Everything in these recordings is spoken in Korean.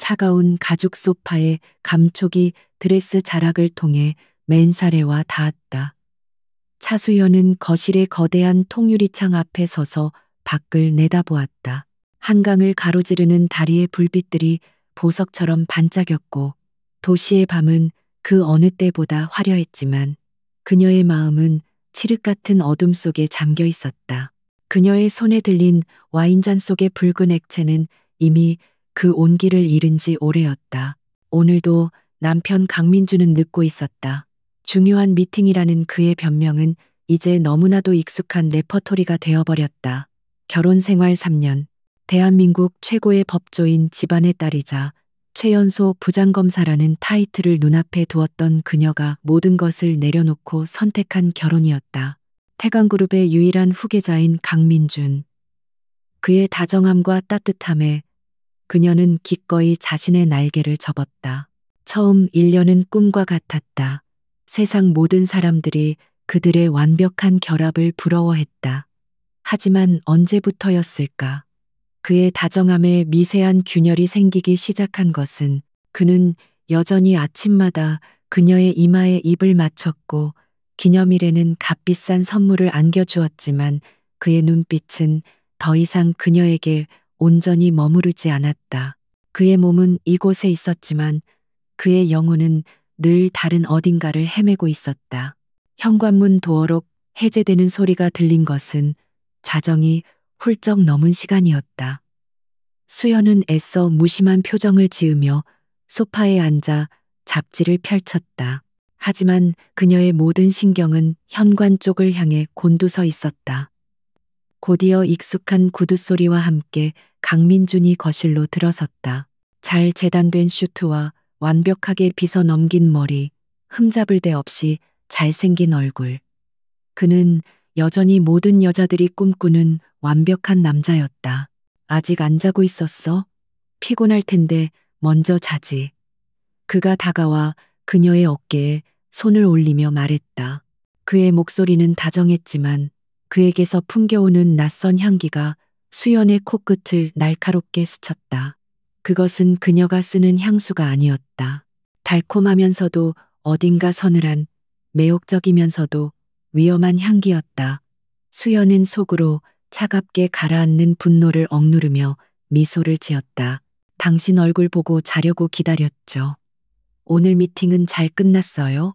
차가운 가죽 소파에 감촉이 드레스 자락을 통해 맨살에와 닿았다. 차수연은 거실의 거대한 통유리창 앞에 서서 밖을 내다보았다. 한강을 가로지르는 다리의 불빛들이 보석처럼 반짝였고 도시의 밤은 그 어느 때보다 화려했지만 그녀의 마음은 칠흑 같은 어둠 속에 잠겨 있었다. 그녀의 손에 들린 와인잔 속의 붉은 액체는 이미 그 온기를 잃은 지 오래였다. 오늘도 남편 강민주는 늦고 있었다. 중요한 미팅이라는 그의 변명은 이제 너무나도 익숙한 레퍼토리가 되어버렸다. 결혼 생활 3년, 대한민국 최고의 법조인 집안의 딸이자 최연소 부장검사라는 타이틀을 눈앞에 두었던 그녀가 모든 것을 내려놓고 선택한 결혼이었다. 태광그룹의 유일한 후계자인 강민준. 그의 다정함과 따뜻함에 그녀는 기꺼이 자신의 날개를 접었다. 처음 1년은 꿈과 같았다. 세상 모든 사람들이 그들의 완벽한 결합을 부러워했다. 하지만 언제부터였을까? 그의 다정함에 미세한 균열이 생기기 시작한 것은 그는 여전히 아침마다 그녀의 이마에 입을 맞췄고 기념일에는 값비싼 선물을 안겨주었지만 그의 눈빛은 더 이상 그녀에게 온전히 머무르지 않았다. 그의 몸은 이곳에 있었지만 그의 영혼은 늘 다른 어딘가를 헤매고 있었다. 현관문 도어록 해제되는 소리가 들린 것은 자정이 훌쩍 넘은 시간이었다. 수연은 애써 무심한 표정을 지으며 소파에 앉아 잡지를 펼쳤다. 하지만 그녀의 모든 신경은 현관 쪽을 향해 곤두서 있었다. 곧이어 익숙한 구두 소리와 함께 강민준이 거실로 들어섰다. 잘 재단된 슈트와 완벽하게 빗어 넘긴 머리, 흠잡을 데 없이 잘생긴 얼굴. 그는 여전히 모든 여자들이 꿈꾸는 완벽한 남자였다. 아직 안 자고 있었어? 피곤할 텐데 먼저 자지. 그가 다가와 그녀의 어깨에 손을 올리며 말했다. 그의 목소리는 다정했지만 그에게서 풍겨오는 낯선 향기가 수연의 코끝을 날카롭게 스쳤다. 그것은 그녀가 쓰는 향수가 아니었다. 달콤하면서도 어딘가 서늘한, 매혹적이면서도 위험한 향기였다. 수연은 속으로 차갑게 가라앉는 분노를 억누르며 미소를 지었다. 당신 얼굴 보고 자려고 기다렸죠. 오늘 미팅은 잘 끝났어요?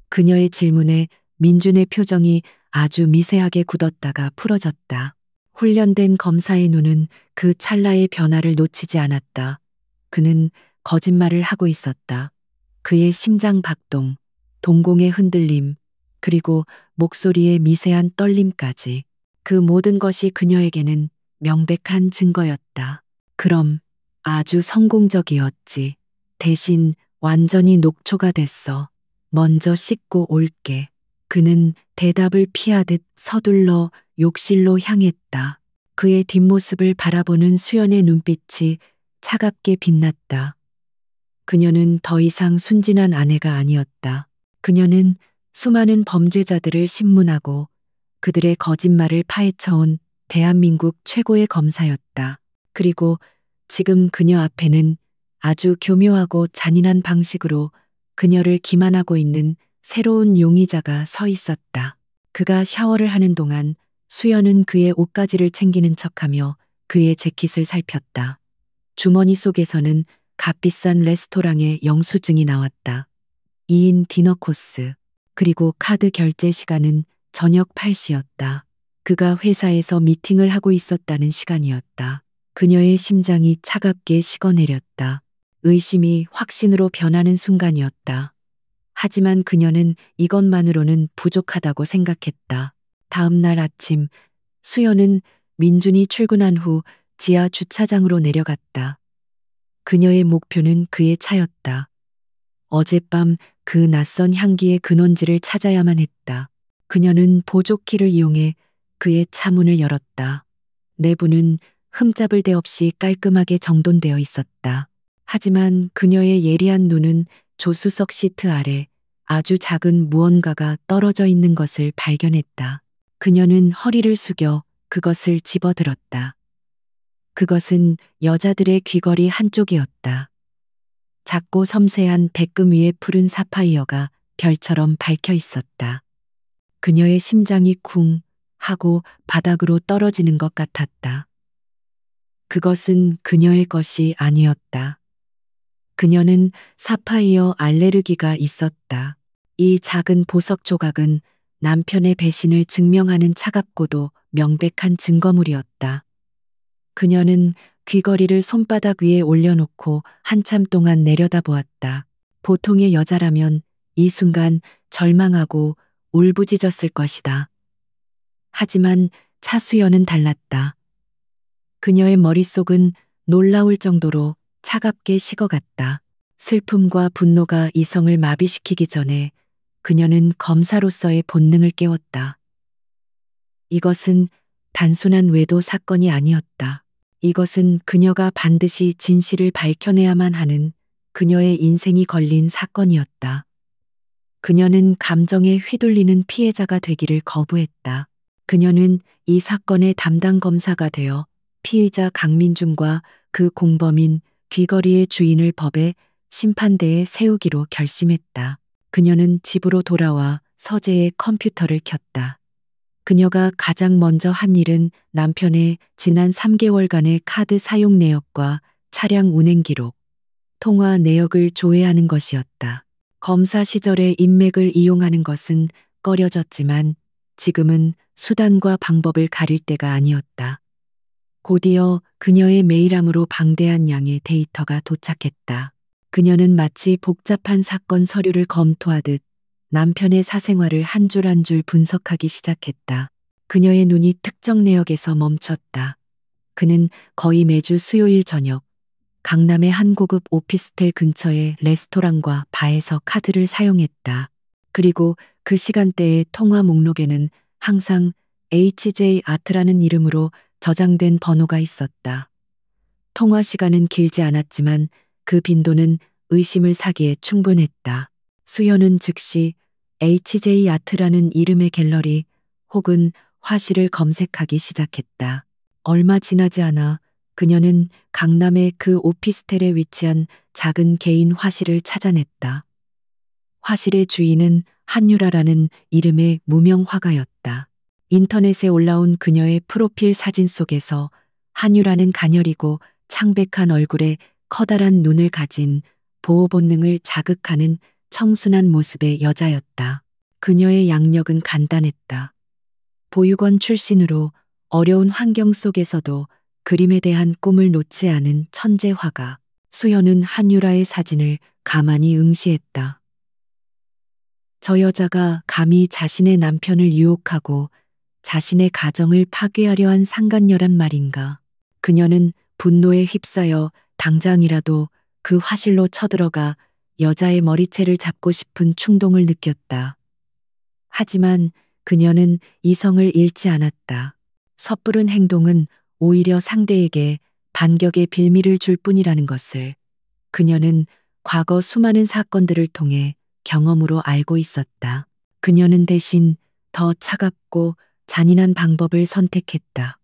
그녀의 질문에 민준의 표정이 아주 미세하게 굳었다가 풀어졌다. 훈련된 검사의 눈은 그 찰나의 변화를 놓치지 않았다. 그는 거짓말을 하고 있었다. 그의 심장 박동, 동공의 흔들림, 그리고 목소리의 미세한 떨림까지. 그 모든 것이 그녀에게는 명백한 증거였다. 그럼 아주 성공적이었지. 대신 완전히 녹초가 됐어. 먼저 씻고 올게. 그는 대답을 피하듯 서둘러 욕실로 향했다. 그의 뒷모습을 바라보는 수연의 눈빛이 차갑게 빛났다. 그녀는 더 이상 순진한 아내가 아니었다. 그녀는 수많은 범죄자들을 신문하고 그들의 거짓말을 파헤쳐온 대한민국 최고의 검사였다. 그리고 지금 그녀 앞에는 아주 교묘하고 잔인한 방식으로 그녀를 기만하고 있는 새로운 용의자가 서 있었다. 그가 샤워를 하는 동안 수연은 그의 옷가지를 챙기는 척하며 그의 재킷을 살폈다. 주머니 속에서는 값비싼 레스토랑의 영수증이 나왔다. 2인 디너 코스, 그리고 카드 결제 시간은 저녁 8시였다. 그가 회사에서 미팅을 하고 있었다는 시간이었다. 그녀의 심장이 차갑게 식어내렸다. 의심이 확신으로 변하는 순간이었다. 하지만 그녀는 이것만으로는 부족하다고 생각했다. 다음 날 아침, 수연은 민준이 출근한 후 지하 주차장으로 내려갔다. 그녀의 목표는 그의 차였다. 어젯밤 그 낯선 향기의 근원지를 찾아야만 했다. 그녀는 보조키를 이용해 그의 차 문을 열었다. 내부는 흠잡을 데 없이 깔끔하게 정돈되어 있었다. 하지만 그녀의 예리한 눈은 조수석 시트 아래 아주 작은 무언가가 떨어져 있는 것을 발견했다. 그녀는 허리를 숙여 그것을 집어들었다. 그것은 여자들의 귀걸이 한쪽이었다. 작고 섬세한 백금 위에 푸른 사파이어가 별처럼 밝혀 있었다. 그녀의 심장이 쿵 하고 바닥으로 떨어지는 것 같았다. 그것은 그녀의 것이 아니었다. 그녀는 사파이어 알레르기가 있었다. 이 작은 보석 조각은 남편의 배신을 증명하는 차갑고도 명백한 증거물이었다. 그녀는 귀걸이를 손바닥 위에 올려놓고 한참 동안 내려다보았다. 보통의 여자라면 이 순간 절망하고 울부짖었을 것이다. 하지만 차수연은 달랐다. 그녀의 머릿속은 놀라울 정도로 차갑게 식어갔다. 슬픔과 분노가 이성을 마비시키기 전에 그녀는 검사로서의 본능을 깨웠다. 이것은 단순한 외도 사건이 아니었다. 이것은 그녀가 반드시 진실을 밝혀내야만 하는 그녀의 인생이 걸린 사건이었다. 그녀는 감정에 휘둘리는 피해자가 되기를 거부했다. 그녀는 이 사건의 담당 검사가 되어 피의자 강민중과 그 공범인 귀걸이의 주인을 법의 심판대에 세우기로 결심했다. 그녀는 집으로 돌아와 서재의 컴퓨터를 켰다. 그녀가 가장 먼저 한 일은 남편의 지난 3개월간의 카드 사용 내역과 차량 운행 기록, 통화 내역을 조회하는 것이었다. 검사 시절의 인맥을 이용하는 것은 꺼려졌지만 지금은 수단과 방법을 가릴 때가 아니었다. 곧이어 그녀의 메일함으로 방대한 양의 데이터가 도착했다. 그녀는 마치 복잡한 사건 서류를 검토하듯 남편의 사생활을 한 줄 한 줄 분석하기 시작했다. 그녀의 눈이 특정 내역에서 멈췄다. 그는 거의 매주 수요일 저녁 강남의 한 고급 오피스텔 근처의 레스토랑과 바에서 카드를 사용했다. 그리고 그 시간대의 통화 목록에는 항상 HJ 아트라는 이름으로 저장된 번호가 있었다. 통화 시간은 길지 않았지만 그 빈도는 의심을 사기에 충분했다. 수연은 즉시 HJ 아트라는 이름의 갤러리 혹은 화실을 검색하기 시작했다. 얼마 지나지 않아 그녀는 강남의 그 오피스텔에 위치한 작은 개인 화실을 찾아냈다. 화실의 주인은 한유라라는 이름의 무명 화가였다. 인터넷에 올라온 그녀의 프로필 사진 속에서 한유라는 가녀리고 창백한 얼굴에 커다란 눈을 가진 보호 본능을 자극하는 청순한 모습의 여자였다. 그녀의 양력은 간단했다. 보육원 출신으로 어려운 환경 속에서도 그림에 대한 꿈을 놓지 않은 천재 화가. 수연은 한유라의 사진을 가만히 응시했다. 저 여자가 감히 자신의 남편을 유혹하고 자신의 가정을 파괴하려 한 상간녀란 말인가. 그녀는 분노에 휩싸여 당장이라도 그 화실로 쳐들어가 여자의 머리채를 잡고 싶은 충동을 느꼈다. 하지만 그녀는 이성을 잃지 않았다. 섣부른 행동은 오히려 상대에게 반격의 빌미를 줄 뿐이라는 것을 그녀는 과거 수많은 사건들을 통해 경험으로 알고 있었다. 그녀는 대신 더 차갑고 잔인한 방법을 선택했다.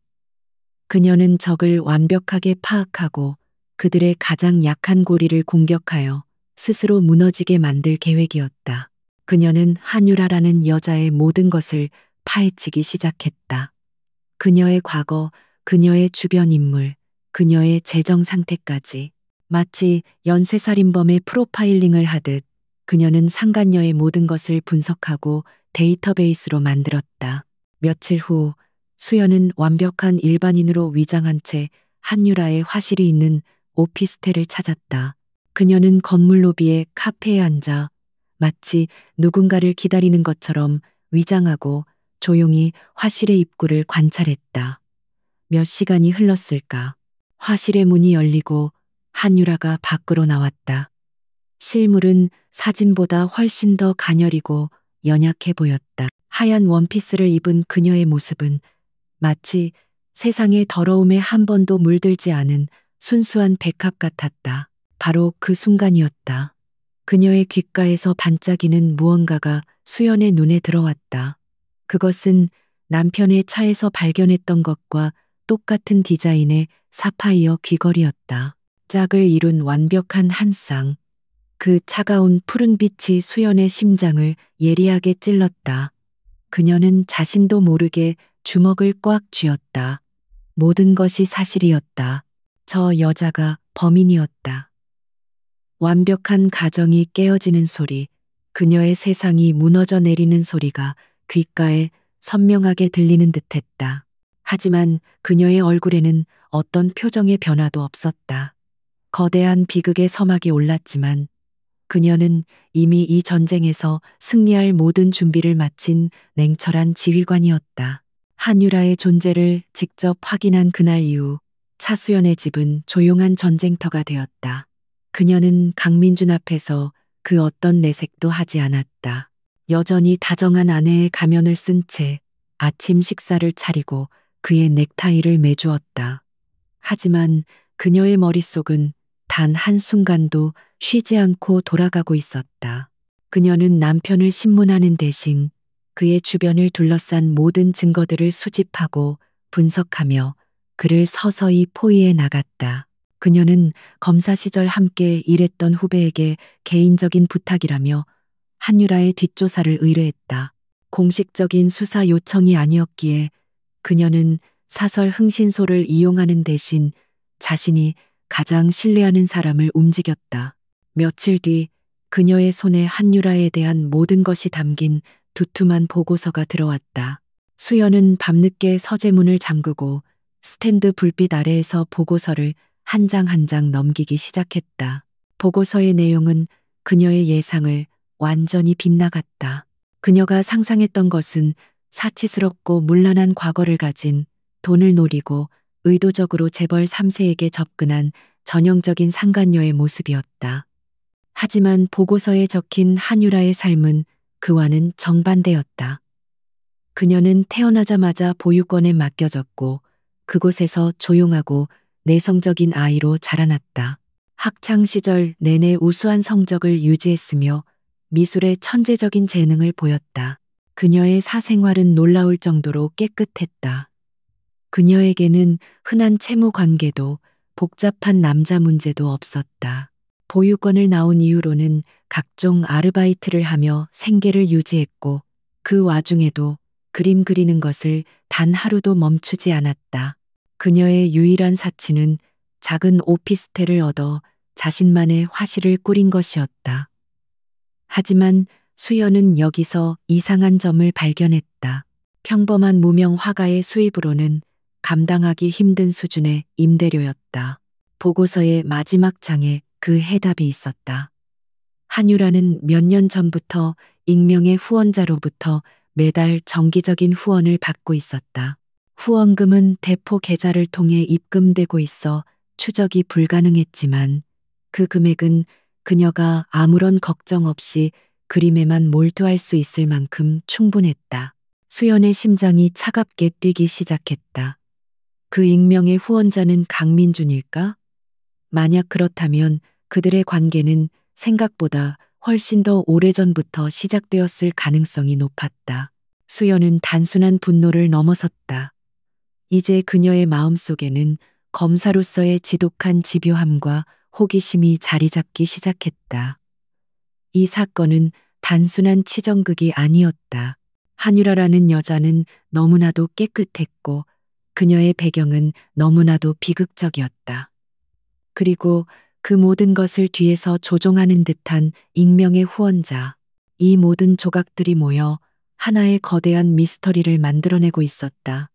그녀는 적을 완벽하게 파악하고 그들의 가장 약한 고리를 공격하여 스스로 무너지게 만들 계획이었다. 그녀는 한유라라는 여자의 모든 것을 파헤치기 시작했다. 그녀의 과거, 그녀의 주변 인물, 그녀의 재정 상태까지. 마치 연쇄살인범의 프로파일링을 하듯 그녀는 상간녀의 모든 것을 분석하고 데이터베이스로 만들었다. 며칠 후 수연은 완벽한 일반인으로 위장한 채 한유라의 화실이 있는 오피스텔을 찾았다. 그녀는 건물 로비의 카페에 앉아 마치 누군가를 기다리는 것처럼 위장하고 조용히 화실의 입구를 관찰했다. 몇 시간이 흘렀을까? 화실의 문이 열리고 한유라가 밖으로 나왔다. 실물은 사진보다 훨씬 더 가녀리고 연약해 보였다. 하얀 원피스를 입은 그녀의 모습은 마치 세상의 더러움에 한 번도 물들지 않은 순수한 백합 같았다. 바로 그 순간이었다. 그녀의 귓가에서 반짝이는 무언가가 수연의 눈에 들어왔다. 그것은 남편의 차에서 발견했던 것과 똑같은 디자인의 사파이어 귀걸이였다. 짝을 이룬 완벽한 한 쌍. 그 차가운 푸른 빛이 수연의 심장을 예리하게 찔렀다. 그녀는 자신도 모르게 주먹을 꽉 쥐었다. 모든 것이 사실이었다. 저 여자가 범인이었다. 완벽한 가정이 깨어지는 소리, 그녀의 세상이 무너져 내리는 소리가 귓가에 선명하게 들리는 듯했다. 하지만 그녀의 얼굴에는 어떤 표정의 변화도 없었다. 거대한 비극의 서막이 올랐지만 그녀는 이미 이 전쟁에서 승리할 모든 준비를 마친 냉철한 지휘관이었다. 한유라의 존재를 직접 확인한 그날 이후 차수연의 집은 조용한 전쟁터가 되었다. 그녀는 강민준 앞에서 그 어떤 내색도 하지 않았다. 여전히 다정한 아내의 가면을 쓴 채 아침 식사를 차리고 그의 넥타이를 매주었다. 하지만 그녀의 머릿속은 단 한순간도 쉬지 않고 돌아가고 있었다. 그녀는 남편을 신문하는 대신 그의 주변을 둘러싼 모든 증거들을 수집하고 분석하며 그를 서서히 포위해 나갔다. 그녀는 검사 시절 함께 일했던 후배에게 개인적인 부탁이라며 한유라의 뒷조사를 의뢰했다. 공식적인 수사 요청이 아니었기에 그녀는 사설 흥신소를 이용하는 대신 자신이 가장 신뢰하는 사람을 움직였다. 며칠 뒤 그녀의 손에 한유라에 대한 모든 것이 담긴 두툼한 보고서가 들어왔다. 수연은 밤늦게 서재문을 잠그고 스탠드 불빛 아래에서 보고서를 한 장 한 장 넘기기 시작했다. 보고서의 내용은 그녀의 예상을 완전히 빗나갔다. 그녀가 상상했던 것은 사치스럽고 문란한 과거를 가진 돈을 노리고 의도적으로 재벌 3세에게 접근한 전형적인 상간녀의 모습이었다. 하지만 보고서에 적힌 한유라의 삶은 그와는 정반대였다. 그녀는 태어나자마자 보육원에 맡겨졌고 그곳에서 조용하고 내성적인 아이로 자라났다. 학창 시절 내내 우수한 성적을 유지했으며 미술에 천재적인 재능을 보였다. 그녀의 사생활은 놀라울 정도로 깨끗했다. 그녀에게는 흔한 채무 관계도 복잡한 남자 문제도 없었다. 보육원을 나온 이후로는 각종 아르바이트를 하며 생계를 유지했고 그 와중에도 그림 그리는 것을 단 하루도 멈추지 않았다. 그녀의 유일한 사치는 작은 오피스텔을 얻어 자신만의 화실을 꾸린 것이었다. 하지만 수연은 여기서 이상한 점을 발견했다. 평범한 무명 화가의 수입으로는 감당하기 힘든 수준의 임대료였다. 보고서의 마지막 장에 그 해답이 있었다. 한유라는 몇 년 전부터 익명의 후원자로부터 매달 정기적인 후원을 받고 있었다. 후원금은 대포 계좌를 통해 입금되고 있어 추적이 불가능했지만 그 금액은 그녀가 아무런 걱정 없이 그림에만 몰두할 수 있을 만큼 충분했다. 수연의 심장이 차갑게 뛰기 시작했다. 그 익명의 후원자는 강민준일까? 만약 그렇다면 그들의 관계는 생각보다 훨씬 더 오래전부터 시작되었을 가능성이 높았다. 수연은 단순한 분노를 넘어섰다. 이제 그녀의 마음속에는 검사로서의 지독한 집요함과 호기심이 자리 잡기 시작했다. 이 사건은 단순한 치정극이 아니었다. 한유라라는 여자는 너무나도 깨끗했고 그녀의 배경은 너무나도 비극적이었다. 그리고 그 모든 것을 뒤에서 조종하는 듯한 익명의 후원자. 이 모든 조각들이 모여 하나의 거대한 미스터리를 만들어내고 있었다.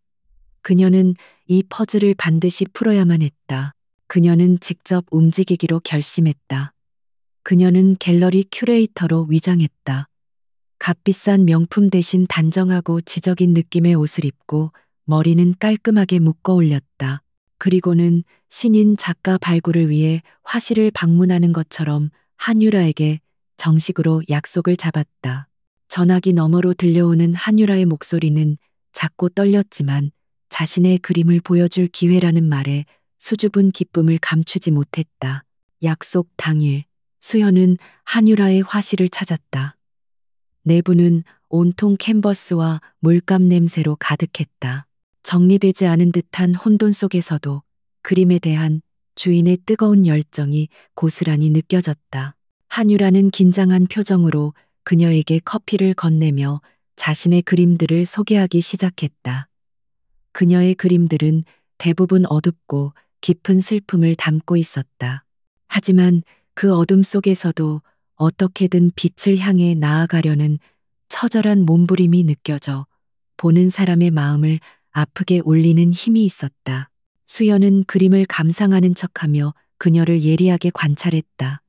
그녀는 이 퍼즐을 반드시 풀어야만 했다. 그녀는 직접 움직이기로 결심했다. 그녀는 갤러리 큐레이터로 위장했다. 값비싼 명품 대신 단정하고 지적인 느낌의 옷을 입고 머리는 깔끔하게 묶어 올렸다. 그리고는 신인 작가 발굴을 위해 화실을 방문하는 것처럼 한유라에게 정식으로 약속을 잡았다. 전화기 너머로 들려오는 한유라의 목소리는 작고 떨렸지만 자신의 그림을 보여줄 기회라는 말에 수줍은 기쁨을 감추지 못했다. 약속 당일, 수연은 한유라의 화실을 찾았다. 내부는 온통 캔버스와 물감 냄새로 가득했다. 정리되지 않은 듯한 혼돈 속에서도 그림에 대한 주인의 뜨거운 열정이 고스란히 느껴졌다. 한유라는 긴장한 표정으로 그녀에게 커피를 건네며 자신의 그림들을 소개하기 시작했다. 그녀의 그림들은 대부분 어둡고 깊은 슬픔을 담고 있었다. 하지만 그 어둠 속에서도 어떻게든 빛을 향해 나아가려는 처절한 몸부림이 느껴져 보는 사람의 마음을 아프게 울리는 힘이 있었다. 수연은 그림을 감상하는 척하며 그녀를 예리하게 관찰했다.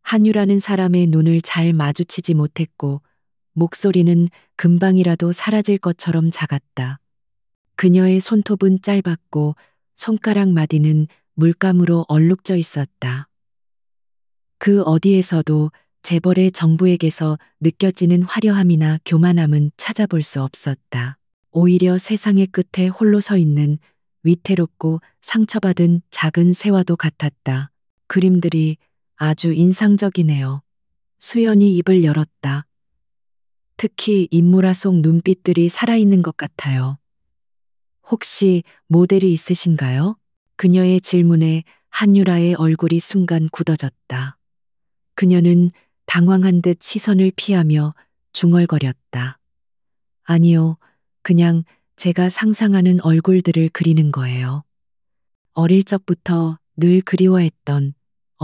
한유라는 사람의 눈을 잘 마주치지 못했고 목소리는 금방이라도 사라질 것처럼 작았다. 그녀의 손톱은 짧았고 손가락 마디는 물감으로 얼룩져 있었다. 그 어디에서도 재벌의 정부에게서 느껴지는 화려함이나 교만함은 찾아볼 수 없었다. 오히려 세상의 끝에 홀로 서 있는 위태롭고 상처받은 작은 새와도 같았다. 그림들이 아주 인상적이네요. 수연이 입을 열었다. 특히 인물화 속 눈빛들이 살아있는 것 같아요. 혹시 모델이 있으신가요? 그녀의 질문에 한유라의 얼굴이 순간 굳어졌다. 그녀는 당황한 듯 시선을 피하며 중얼거렸다. 아니요, 그냥 제가 상상하는 얼굴들을 그리는 거예요. 어릴 적부터 늘 그리워했던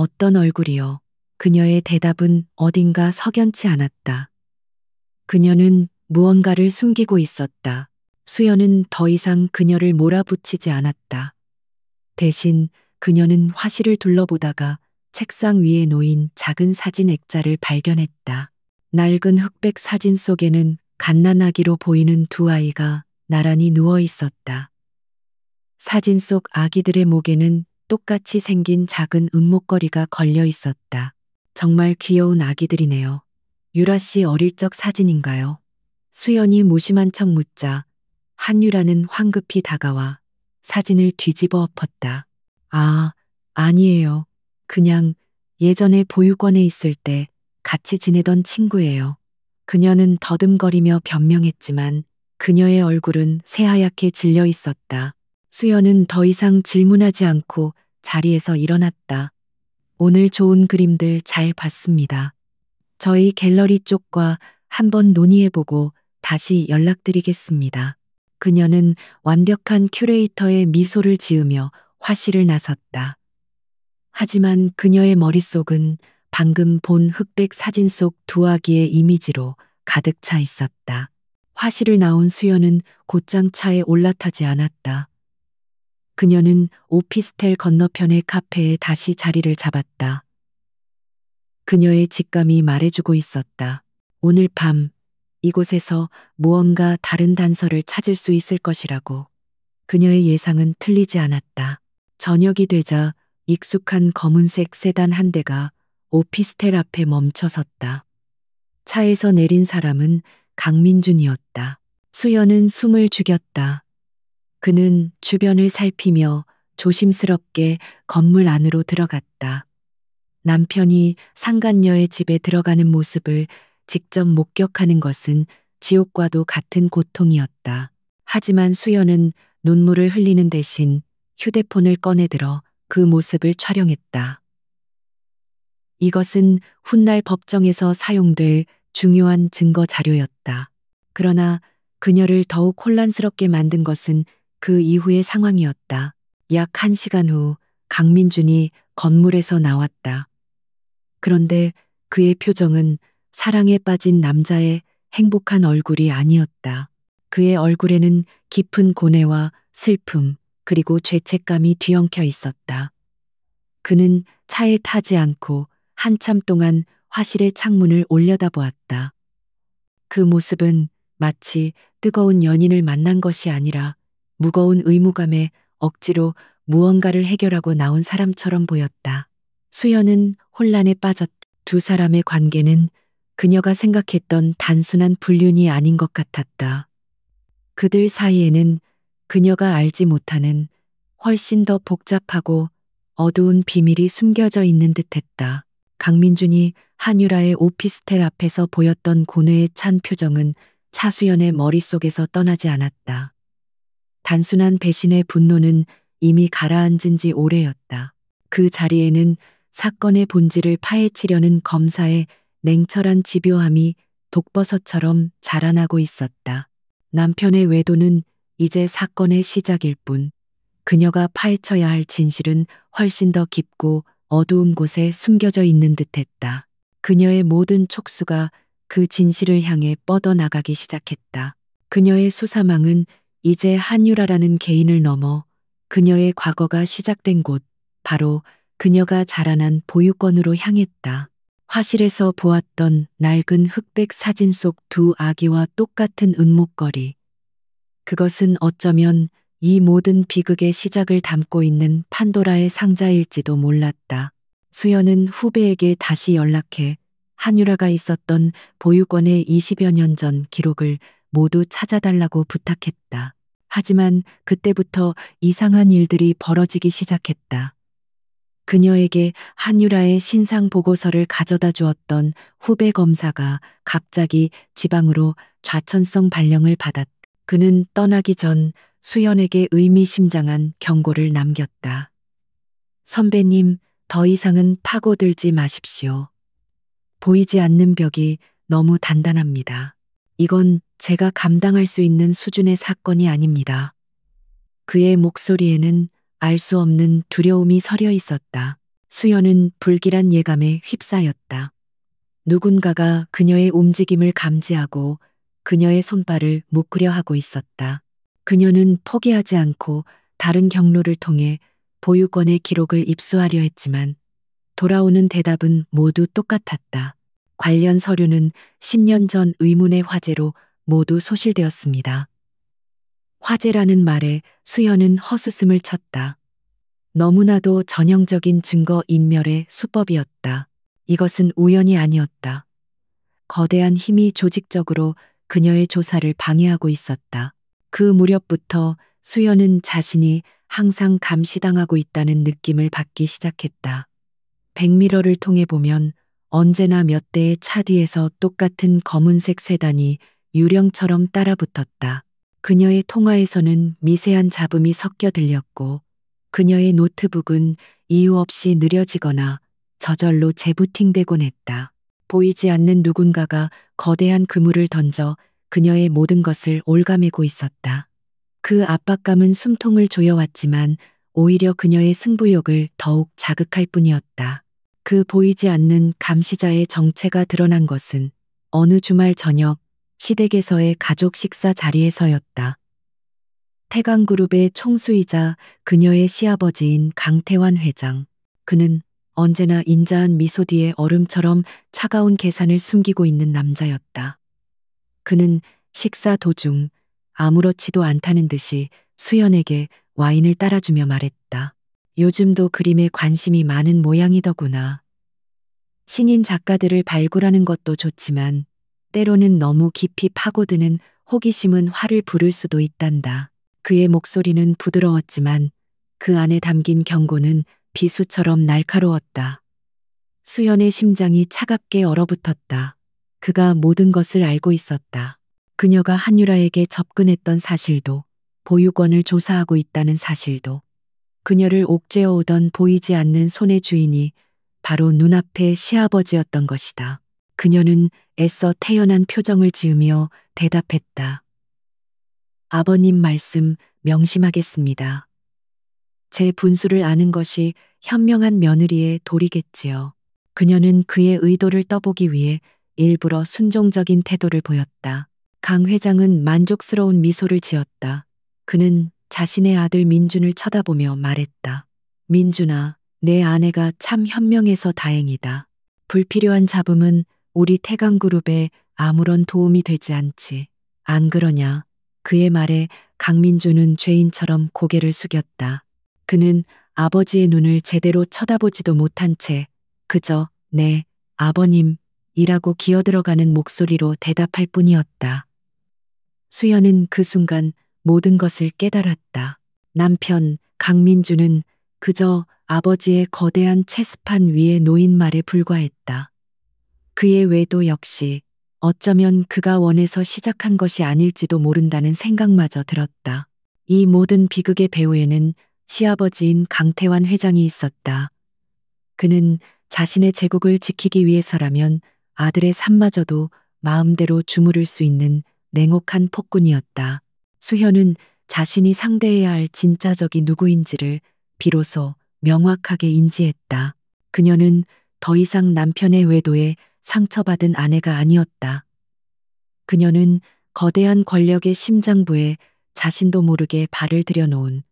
어떤 얼굴이요. 그녀의 대답은 어딘가 석연치 않았다. 그녀는 무언가를 숨기고 있었다. 수연은 더 이상 그녀를 몰아붙이지 않았다. 대신 그녀는 화실을 둘러보다가 책상 위에 놓인 작은 사진 액자를 발견했다. 낡은 흑백 사진 속에는 갓난아기로 보이는 두 아이가 나란히 누워 있었다. 사진 속 아기들의 목에는 똑같이 생긴 작은 은목걸이가 걸려 있었다. 정말 귀여운 아기들이네요. 유라 씨 어릴 적 사진인가요? 수연이 무심한 척 묻자 한유라는 황급히 다가와 사진을 뒤집어 엎었다. 아, 아니에요. 그냥 예전에 보육원에 있을 때 같이 지내던 친구예요. 그녀는 더듬거리며 변명했지만 그녀의 얼굴은 새하얗게 질려 있었다. 수연은 더 이상 질문하지 않고 자리에서 일어났다. 오늘 좋은 그림들 잘 봤습니다. 저희 갤러리 쪽과 한번 논의해보고 다시 연락드리겠습니다. 그녀는 완벽한 큐레이터의 미소를 지으며 화실을 나섰다. 하지만 그녀의 머릿속은 방금 본 흑백 사진 속 두 아기의 이미지로 가득 차 있었다. 화실을 나온 수연은 곧장 차에 올라타지 않았다. 그녀는 오피스텔 건너편의 카페에 다시 자리를 잡았다. 그녀의 직감이 말해주고 있었다. 오늘 밤 이곳에서 무언가 다른 단서를 찾을 수 있을 것이라고. 그녀의 예상은 틀리지 않았다. 저녁이 되자 익숙한 검은색 세단 한 대가 오피스텔 앞에 멈춰섰다. 차에서 내린 사람은 강민준이었다. 수연은 숨을 죽였다. 그는 주변을 살피며 조심스럽게 건물 안으로 들어갔다. 남편이 상간녀의 집에 들어가는 모습을 직접 목격하는 것은 지옥과도 같은 고통이었다. 하지만 수연은 눈물을 흘리는 대신 휴대폰을 꺼내들어 그 모습을 촬영했다. 이것은 훗날 법정에서 사용될 중요한 증거 자료였다. 그러나 그녀를 더욱 혼란스럽게 만든 것은 그 이후의 상황이었다. 약 1시간 후 강민준이 건물에서 나왔다. 그런데 그의 표정은 사랑에 빠진 남자의 행복한 얼굴이 아니었다. 그의 얼굴에는 깊은 고뇌와 슬픔, 그리고 죄책감이 뒤엉켜 있었다. 그는 차에 타지 않고 한참 동안 화실의 창문을 올려다보았다. 그 모습은 마치 뜨거운 연인을 만난 것이 아니라 무거운 의무감에 억지로 무언가를 해결하고 나온 사람처럼 보였다. 수연은 혼란에 빠졌다. 두 사람의 관계는 그녀가 생각했던 단순한 불륜이 아닌 것 같았다. 그들 사이에는 그녀가 알지 못하는 훨씬 더 복잡하고 어두운 비밀이 숨겨져 있는 듯했다. 강민준이 한유라의 오피스텔 앞에서 보였던 고뇌에 찬 표정은 차수연의 머릿속에서 떠나지 않았다. 단순한 배신의 분노는 이미 가라앉은 지 오래였다. 그 자리에는 사건의 본질을 파헤치려는 검사의 냉철한 집요함이 독버섯처럼 자라나고 있었다. 남편의 외도는 이제 사건의 시작일 뿐, 그녀가 파헤쳐야 할 진실은 훨씬 더 깊고 어두운 곳에 숨겨져 있는 듯했다. 그녀의 모든 촉수가 그 진실을 향해 뻗어나가기 시작했다. 그녀의 수사망은 이제 한유라라는 개인을 넘어 그녀의 과거가 시작된 곳, 바로 그녀가 자라난 보육원으로 향했다. 화실에서 보았던 낡은 흑백 사진 속 두 아기와 똑같은 은목걸이. 그것은 어쩌면 이 모든 비극의 시작을 담고 있는 판도라의 상자일지도 몰랐다. 수연은 후배에게 다시 연락해 한유라가 있었던 보육원의 20여 년 전 기록을 모두 찾아달라고 부탁했다. 하지만 그때부터 이상한 일들이 벌어지기 시작했다. 그녀에게 한유라의 신상 보고서를 가져다 주었던 후배 검사가 갑자기 지방으로 좌천성 발령을 받았다. 그는 떠나기 전 수연에게 의미심장한 경고를 남겼다. 선배님, 더 이상은 파고들지 마십시오. 보이지 않는 벽이 너무 단단합니다. 이건 제가 감당할 수 있는 수준의 사건이 아닙니다. 그의 목소리에는 알 수 없는 두려움이 서려 있었다. 수연은 불길한 예감에 휩싸였다. 누군가가 그녀의 움직임을 감지하고 그녀의 손발을 묶으려 하고 있었다. 그녀는 포기하지 않고 다른 경로를 통해 보육원의 기록을 입수하려 했지만 돌아오는 대답은 모두 똑같았다. 관련 서류는 10년 전 의문의 화재로 모두 소실되었습니다. 화재라는 말에 수연은 헛웃음을 쳤다. 너무나도 전형적인 증거 인멸의 수법이었다. 이것은 우연이 아니었다. 거대한 힘이 조직적으로 그녀의 조사를 방해하고 있었다. 그 무렵부터 수연은 자신이 항상 감시당하고 있다는 느낌을 받기 시작했다. 백미러를 통해 보면 언제나 몇 대의 차 뒤에서 똑같은 검은색 세단이 유령처럼 따라붙었다. 그녀의 통화에서는 미세한 잡음이 섞여 들렸고 그녀의 노트북은 이유 없이 느려지거나 저절로 재부팅되곤 했다. 보이지 않는 누군가가 거대한 그물을 던져 그녀의 모든 것을 옭아매고 있었다. 그 압박감은 숨통을 조여왔지만 오히려 그녀의 승부욕을 더욱 자극할 뿐이었다. 그 보이지 않는 감시자의 정체가 드러난 것은 어느 주말 저녁 시댁에서의 가족 식사 자리에서였다. 태강그룹의 총수이자 그녀의 시아버지인 강태환 회장. 그는 언제나 인자한 미소 뒤에 얼음처럼 차가운 계산을 숨기고 있는 남자였다. 그는 식사 도중 아무렇지도 않다는 듯이 수연에게 와인을 따라주며 말했다. 요즘도 그림에 관심이 많은 모양이더구나. 신인 작가들을 발굴하는 것도 좋지만 때로는 너무 깊이 파고드는 호기심은 화를 부를 수도 있단다. 그의 목소리는 부드러웠지만 그 안에 담긴 경고는 비수처럼 날카로웠다. 수연의 심장이 차갑게 얼어붙었다. 그가 모든 것을 알고 있었다. 그녀가 한유라에게 접근했던 사실도, 보육원을 조사하고 있다는 사실도, 그녀를 옥죄어 오던 보이지 않는 손의 주인이 바로 눈앞의 시아버지였던 것이다. 그녀는 애써 태연한 표정을 지으며 대답했다. 아버님 말씀 명심하겠습니다. 제 분수를 아는 것이 현명한 며느리의 도리겠지요. 그녀는 그의 의도를 떠보기 위해 일부러 순종적인 태도를 보였다. 강 회장은 만족스러운 미소를 지었다. 그는 자신의 아들 민준을 쳐다보며 말했다. 민준아, 내 아내가 참 현명해서 다행이다. 불필요한 잡음은 우리 태강그룹에 아무런 도움이 되지 않지. 안 그러냐? 그의 말에 강민준은 죄인처럼 고개를 숙였다. 그는 아버지의 눈을 제대로 쳐다보지도 못한 채 그저 네, 아버님이라고 기어들어가는 목소리로 대답할 뿐이었다. 수연은 그 순간 모든 것을 깨달았다. 남편 강민준은 그저 아버지의 거대한 체스판 위에 놓인 말에 불과했다. 그의 외도 역시 어쩌면 그가 원해서 시작한 것이 아닐지도 모른다는 생각마저 들었다. 이 모든 비극의 배후에는 시아버지인 강태환 회장이 있었다. 그는 자신의 제국을 지키기 위해서라면 아들의 삶마저도 마음대로 주무를 수 있는 냉혹한 폭군이었다. 수현은 자신이 상대해야 할 진짜 적이 누구인지를 비로소 명확하게 인지했다. 그녀는 더 이상 남편의 외도에 상처받은 아내가 아니었다. 그녀는 거대한 권력의 심장부에 자신도 모르게 발을 들여놓은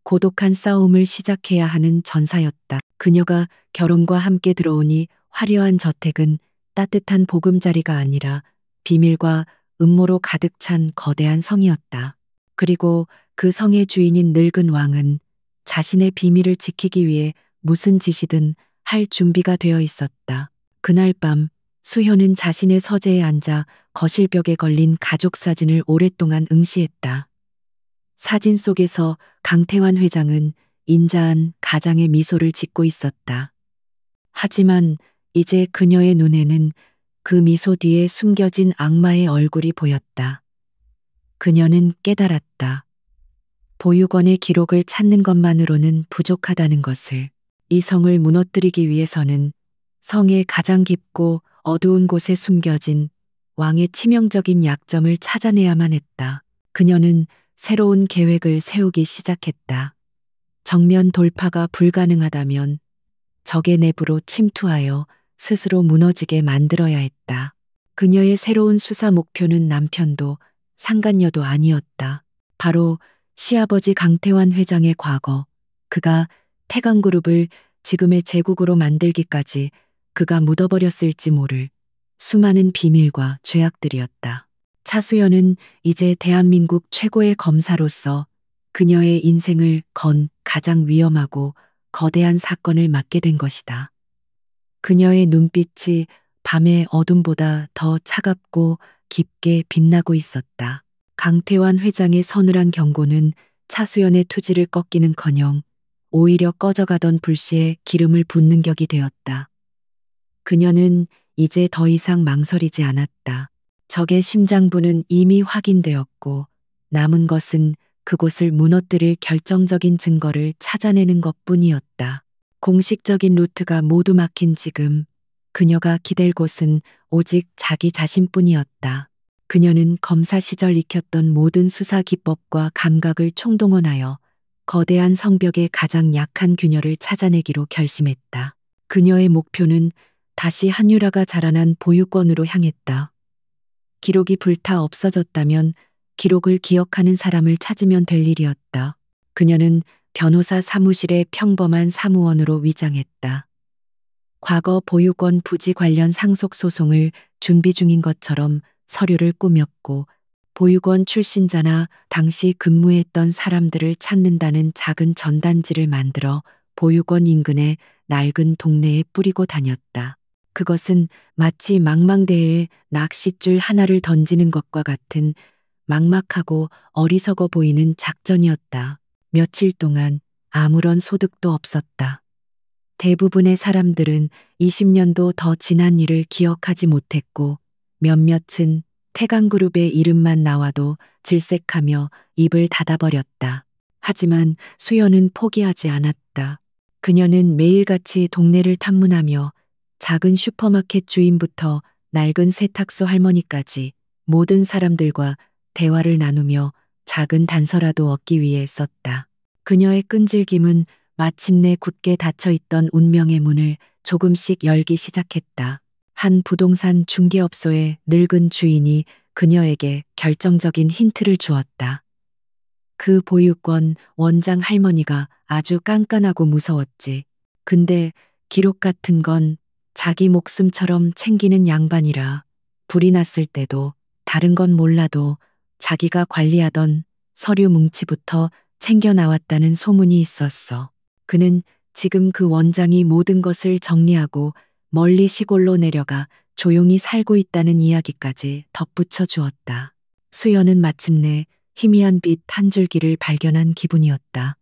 고독한 싸움을 시작해야 하는 전사였다. 그녀가 결혼과 함께 들어오니 화려한 저택은 따뜻한 보금자리가 아니라 비밀과 음모로 가득 찬 거대한 성이었다. 그리고 그 성의 주인인 늙은 왕은 자신의 비밀을 지키기 위해 무슨 짓이든 할 준비가 되어 있었다. 그날 밤 수현은 자신의 서재에 앉아 거실벽에 걸린 가족 사진을 오랫동안 응시했다. 사진 속에서 강태환 회장은 인자한 가장의 미소를 짓고 있었다. 하지만 이제 그녀의 눈에는 그 미소 뒤에 숨겨진 악마의 얼굴이 보였다. 그녀는 깨달았다. 보육원의 기록을 찾는 것만으로는 부족하다는 것을. 이 성을 무너뜨리기 위해서는 성의 가장 깊고 어두운 곳에 숨겨진 왕의 치명적인 약점을 찾아내야만 했다. 그녀는 새로운 계획을 세우기 시작했다. 정면 돌파가 불가능하다면 적의 내부로 침투하여 스스로 무너지게 만들어야 했다. 그녀의 새로운 수사 목표는 남편도 상간녀도 아니었다. 바로 시아버지 강태환 회장의 과거, 그가 태강그룹을 지금의 제국으로 만들기까지 그가 묻어버렸을지 모를 수많은 비밀과 죄악들이었다. 차수연은 이제 대한민국 최고의 검사로서 그녀의 인생을 건 가장 위험하고 거대한 사건을 맡게 된 것이다. 그녀의 눈빛이 밤의 어둠보다 더 차갑고 깊게 빛나고 있었다. 강태환 회장의 서늘한 경고는 차수연의 투지를 꺾기는커녕 오히려 꺼져가던 불씨에 기름을 붓는 격이 되었다. 그녀는 이제 더 이상 망설이지 않았다. 적의 심장부는 이미 확인되었고 남은 것은 그곳을 무너뜨릴 결정적인 증거를 찾아내는 것뿐이었다. 공식적인 루트가 모두 막힌 지금 그녀가 기댈 곳은 오직 자기 자신뿐이었다. 그녀는 검사 시절 익혔던 모든 수사 기법과 감각을 총동원하여 거대한 성벽의 가장 약한 균열을 찾아내기로 결심했다. 그녀의 목표는 다시 한유라가 자라난 보육원으로 향했다. 기록이 불타 없어졌다면 기록을 기억하는 사람을 찾으면 될 일이었다. 그녀는 변호사 사무실의 평범한 사무원으로 위장했다. 과거 보육원 부지 관련 상속소송을 준비 중인 것처럼 서류를 꾸몄고 보육원 출신자나 당시 근무했던 사람들을 찾는다는 작은 전단지를 만들어 보육원 인근의 낡은 동네에 뿌리고 다녔다. 그것은 마치 망망대해에 낚싯줄 하나를 던지는 것과 같은 막막하고 어리석어 보이는 작전이었다. 며칠 동안 아무런 소득도 없었다. 대부분의 사람들은 20년도 더 지난 일을 기억하지 못했고 몇몇은 태강그룹의 이름만 나와도 질색하며 입을 닫아버렸다. 하지만 수연은 포기하지 않았다. 그녀는 매일같이 동네를 탐문하며 작은 슈퍼마켓 주인부터 낡은 세탁소 할머니까지 모든 사람들과 대화를 나누며 작은 단서라도 얻기 위해 썼다. 그녀의 끈질김은 마침내 굳게 닫혀있던 운명의 문을 조금씩 열기 시작했다. 한 부동산 중개업소의 늙은 주인이 그녀에게 결정적인 힌트를 주었다. 그 보육원 원장 할머니가 아주 깐깐하고 무서웠지. 근데 기록 같은 건 자기 목숨처럼 챙기는 양반이라 불이 났을 때도 다른 건 몰라도 자기가 관리하던 서류 뭉치부터 챙겨 나왔다는 소문이 있었어. 그는 지금 그 원장이 모든 것을 정리하고 멀리 시골로 내려가 조용히 살고 있다는 이야기까지 덧붙여 주었다. 수연은 마침내 희미한 빛 한 줄기를 발견한 기분이었다.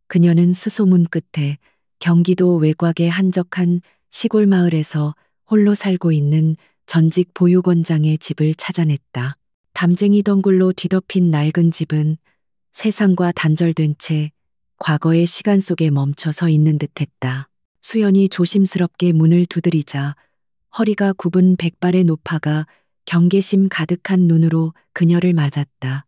그녀는 수소문 끝에 경기도 외곽의 한적한 시골 마을에서 홀로 살고 있는 전직 보육원장의 집을 찾아냈다. 담쟁이 덩굴로 뒤덮인 낡은 집은 세상과 단절된 채 과거의 시간 속에 멈춰서 있는 듯했다. 수연이 조심스럽게 문을 두드리자 허리가 굽은 백발의 노파가 경계심 가득한 눈으로 그녀를 맞았다.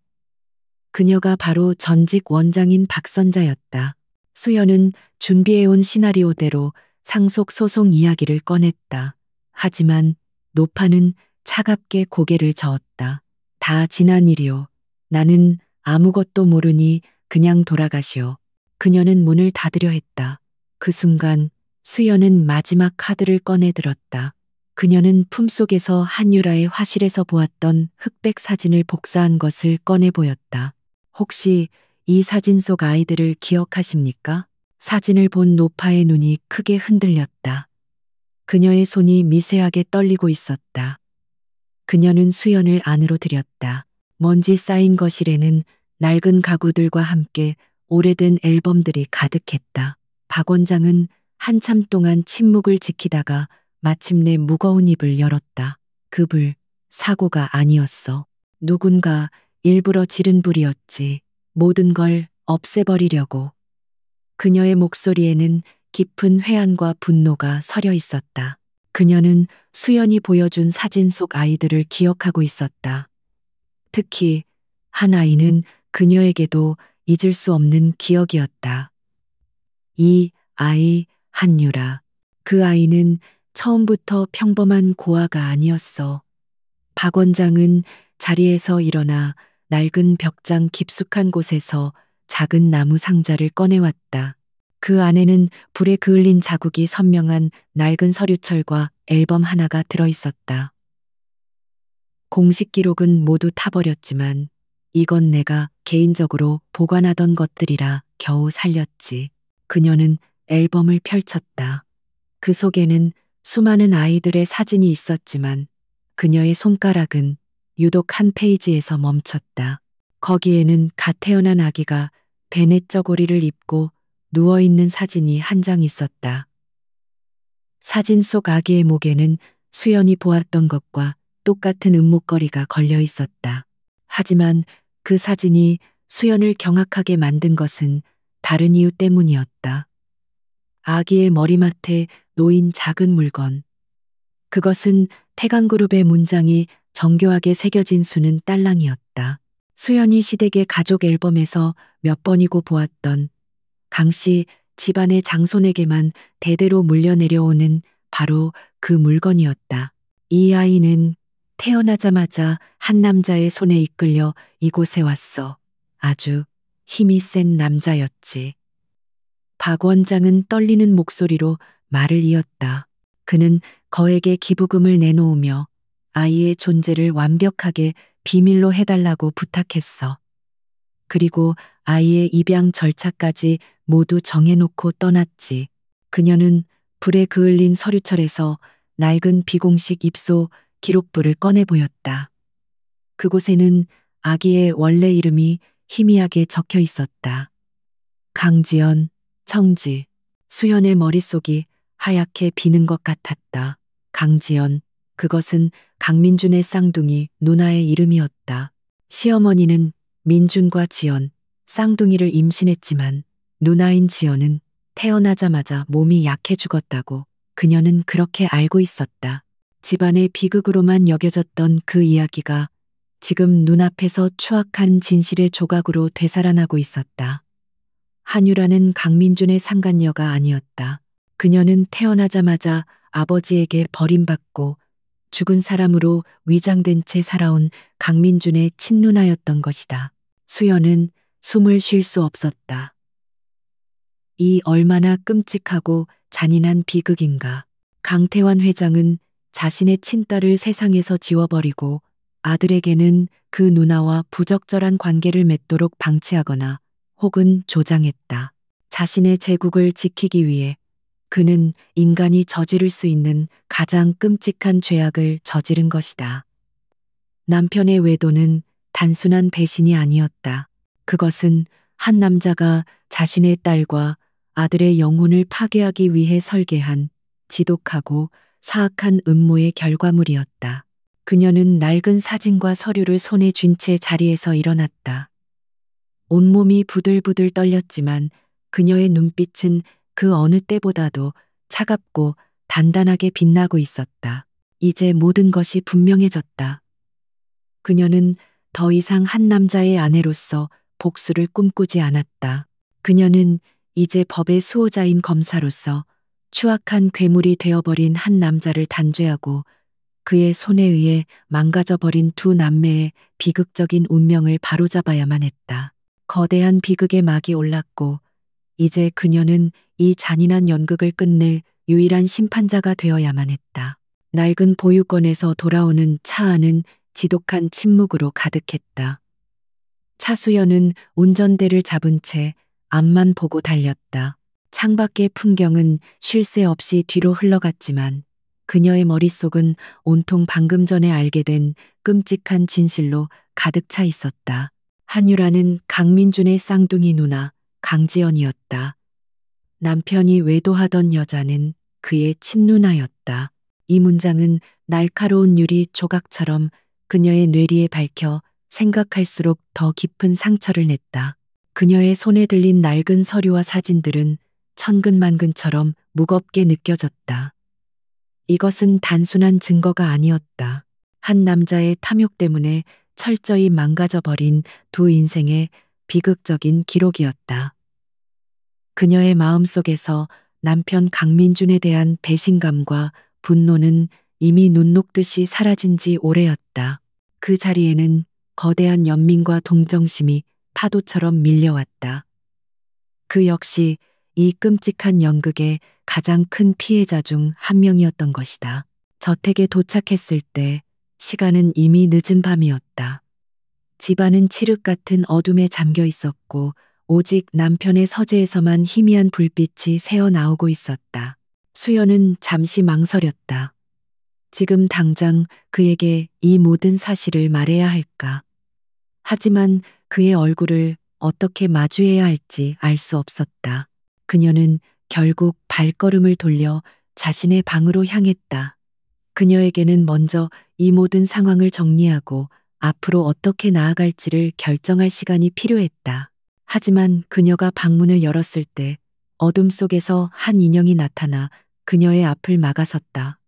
그녀가 바로 전직 원장인 박선자였다. 수연은 준비해온 시나리오대로 상속 소송 이야기를 꺼냈다. 하지만 노파는 차갑게 고개를 저었다. 다 지난 일이오. 나는 아무것도 모르니 그냥 돌아가시오. 그녀는 문을 닫으려 했다. 그 순간 수연은 마지막 카드를 꺼내 들었다. 그녀는 품속에서 한유라의 화실에서 보았던 흑백 사진을 복사한 것을 꺼내 보였다. 혹시 이 사진 속 아이들을 기억하십니까? 사진을 본 노파의 눈이 크게 흔들렸다. 그녀의 손이 미세하게 떨리고 있었다. 그녀는 수연을 안으로 들였다. 먼지 쌓인 거실에는 낡은 가구들과 함께 오래된 앨범들이 가득했다. 박 원장은 한참 동안 침묵을 지키다가 마침내 무거운 입을 열었다. 그 불, 사고가 아니었어. 누군가 일부러 지른 불이었지. 모든 걸 없애버리려고. 그녀의 목소리에는 깊은 회한과 분노가 서려 있었다. 그녀는 수연이 보여준 사진 속 아이들을 기억하고 있었다. 특히 한 아이는 그녀에게도 잊을 수 없는 기억이었다. 이 아이 한유라. 그 아이는 처음부터 평범한 고아가 아니었어. 박 원장은 자리에서 일어나 낡은 벽장 깊숙한 곳에서 작은 나무 상자를 꺼내왔다. 그 안에는 불에 그을린 자국이 선명한 낡은 서류철과 앨범 하나가 들어 있었다. 공식 기록은 모두 타버렸지만 이건 내가 개인적으로 보관하던 것들이라 겨우 살렸지. 그녀는 앨범을 펼쳤다. 그 속에는 수많은 아이들의 사진이 있었지만 그녀의 손가락은 유독 한 페이지에서 멈췄다. 거기에는 갓 태어난 아기가 베넷 저고리를 입고 누워있는 사진이 한 장 있었다. 사진 속 아기의 목에는 수연이 보았던 것과 똑같은 은목걸이가 걸려 있었다. 하지만 그 사진이 수연을 경악하게 만든 것은 다른 이유 때문이었다. 아기의 머리맡에 놓인 작은 물건. 그것은 태강그룹의 문장이 정교하게 새겨진 수는 딸랑이었다. 수연이 시댁의 가족 앨범에서 몇 번이고 보았던 강씨 집안의 장손에게만 대대로 물려내려오는 바로 그 물건이었다. 이 아이는 태어나자마자 한 남자의 손에 이끌려 이곳에 왔어. 아주 힘이 센 남자였지. 박 원장은 떨리는 목소리로 말을 이었다. 그는 거액의 기부금을 내놓으며 아이의 존재를 완벽하게 비밀로 해달라고 부탁했어. 그리고 아이의 입양 절차까지 모두 정해놓고 떠났지. 그녀는 불에 그을린 서류철에서 낡은 비공식 입소 기록부를 꺼내 보였다. 그곳에는 아기의 원래 이름이 희미하게 적혀 있었다. 강지연, 청지. 수연의 머릿속이 하얗게 비는 것 같았다. 강지연, 그것은 강민준의 쌍둥이 누나의 이름이었다. 시어머니는 민준과 지연, 쌍둥이를 임신했지만 누나인 지연은 태어나자마자 몸이 약해 죽었다고 그녀는 그렇게 알고 있었다. 집안의 비극으로만 여겨졌던 그 이야기가 지금 눈앞에서 추악한 진실의 조각으로 되살아나고 있었다. 한유라는 강민준의 상간녀가 아니었다. 그녀는 태어나자마자 아버지에게 버림받고 죽은 사람으로 위장된 채 살아온 강민준의 친누나였던 것이다. 수연은 숨을 쉴 수 없었다. 이 얼마나 끔찍하고 잔인한 비극인가. 강태환 회장은 자신의 친딸을 세상에서 지워버리고 아들에게는 그 누나와 부적절한 관계를 맺도록 방치하거나 혹은 조장했다. 자신의 제국을 지키기 위해 그는 인간이 저지를 수 있는 가장 끔찍한 죄악을 저지른 것이다. 남편의 외도는 단순한 배신이 아니었다. 그것은 한 남자가 자신의 딸과 아들의 영혼을 파괴하기 위해 설계한 지독하고 사악한 음모의 결과물이었다. 그녀는 낡은 사진과 서류를 손에 쥔 채 자리에서 일어났다. 온몸이 부들부들 떨렸지만 그녀의 눈빛은 그 어느 때보다도 차갑고 단단하게 빛나고 있었다. 이제 모든 것이 분명해졌다. 그녀는 더 이상 한 남자의 아내로서 복수를 꿈꾸지 않았다. 그녀는 이제 법의 수호자인 검사로서 추악한 괴물이 되어버린 한 남자를 단죄하고 그의 손에 의해 망가져버린 두 남매의 비극적인 운명을 바로잡아야만 했다. 거대한 비극의 막이 올랐고 이제 그녀는 이 잔인한 연극을 끝낼 유일한 심판자가 되어야만 했다. 낡은 보유권에서 돌아오는 차 안은 지독한 침묵으로 가득했다. 차수연은 운전대를 잡은 채 앞만 보고 달렸다. 창밖의 풍경은 쉴 새 없이 뒤로 흘러갔지만 그녀의 머릿속은 온통 방금 전에 알게 된 끔찍한 진실로 가득 차 있었다. 한유라는 강민준의 쌍둥이 누나 강지연이었다. 남편이 외도하던 여자는 그의 친누나였다. 이 문장은 날카로운 유리 조각처럼 그녀의 뇌리에 박혀 생각할수록 더 깊은 상처를 냈다. 그녀의 손에 들린 낡은 서류와 사진들은 천근만근처럼 무겁게 느껴졌다. 이것은 단순한 증거가 아니었다. 한 남자의 탐욕 때문에 철저히 망가져버린 두 인생의 비극적인 기록이었다. 그녀의 마음속에서 남편 강민준에 대한 배신감과 분노는 이미 눈 녹듯이 사라진 지 오래였다. 그 자리에는 거대한 연민과 동정심이 파도처럼 밀려왔다. 그 역시 이 끔찍한 연극의 가장 큰 피해자 중 한 명이었던 것이다. 저택에 도착했을 때 시간은 이미 늦은 밤이었다. 집안은 칠흑 같은 어둠에 잠겨 있었고 오직 남편의 서재에서만 희미한 불빛이 새어나오고 있었다. 수연은 잠시 망설였다. 지금 당장 그에게 이 모든 사실을 말해야 할까? 하지만 그의 얼굴을 어떻게 마주해야 할지 알 수 없었다. 그녀는 결국 발걸음을 돌려 자신의 방으로 향했다. 그녀에게는 먼저 이 모든 상황을 정리하고 앞으로 어떻게 나아갈지를 결정할 시간이 필요했다. 하지만 그녀가 방문을 열었을 때 어둠 속에서 한 인형이 나타나 그녀의 앞을 막아섰다.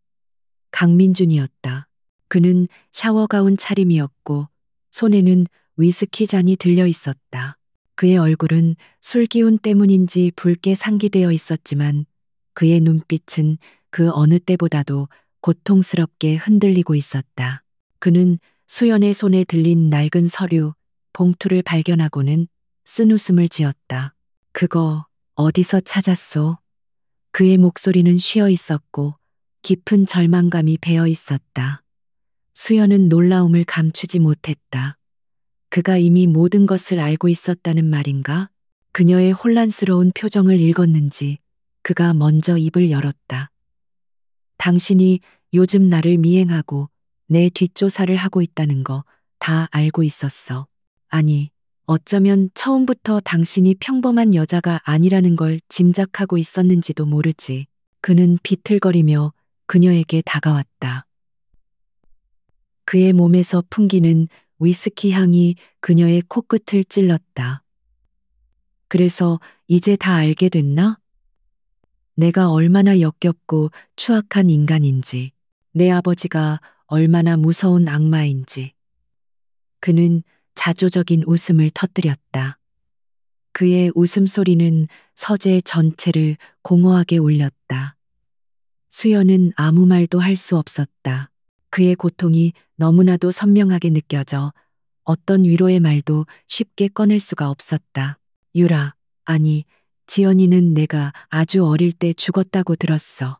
강민준이었다. 그는 샤워가운 차림이었고 손에는 위스키 잔이 들려 있었다. 그의 얼굴은 술 기운 때문인지 붉게 상기되어 있었지만 그의 눈빛은 그 어느 때보다도 고통스럽게 흔들리고 있었다. 그는 수연의 손에 들린 낡은 서류, 봉투를 발견하고는 쓴웃음을 지었다. 그거 어디서 찾았소? 그의 목소리는 쉬어 있었고 깊은 절망감이 배어 있었다. 수연은 놀라움을 감추지 못했다. 그가 이미 모든 것을 알고 있었다는 말인가? 그녀의 혼란스러운 표정을 읽었는지 그가 먼저 입을 열었다. 당신이 요즘 나를 미행하고 내 뒷조사를 하고 있다는 거 다 알고 있었어. 아니, 어쩌면 처음부터 당신이 평범한 여자가 아니라는 걸 짐작하고 있었는지도 모르지. 그는 비틀거리며 그녀에게 다가왔다. 그의 몸에서 풍기는 위스키 향이 그녀의 코끝을 찔렀다. 그래서 이제 다 알게 됐나? 내가 얼마나 역겹고 추악한 인간인지, 내 아버지가 얼마나 무서운 악마인지. 그는 자조적인 웃음을 터뜨렸다. 그의 웃음소리는 서재 전체를 공허하게 울렸다. 수연은 아무 말도 할 수 없었다. 그의 고통이 너무나도 선명하게 느껴져 어떤 위로의 말도 쉽게 꺼낼 수가 없었다. 유라, 아니, 지연이는 내가 아주 어릴 때 죽었다고 들었어.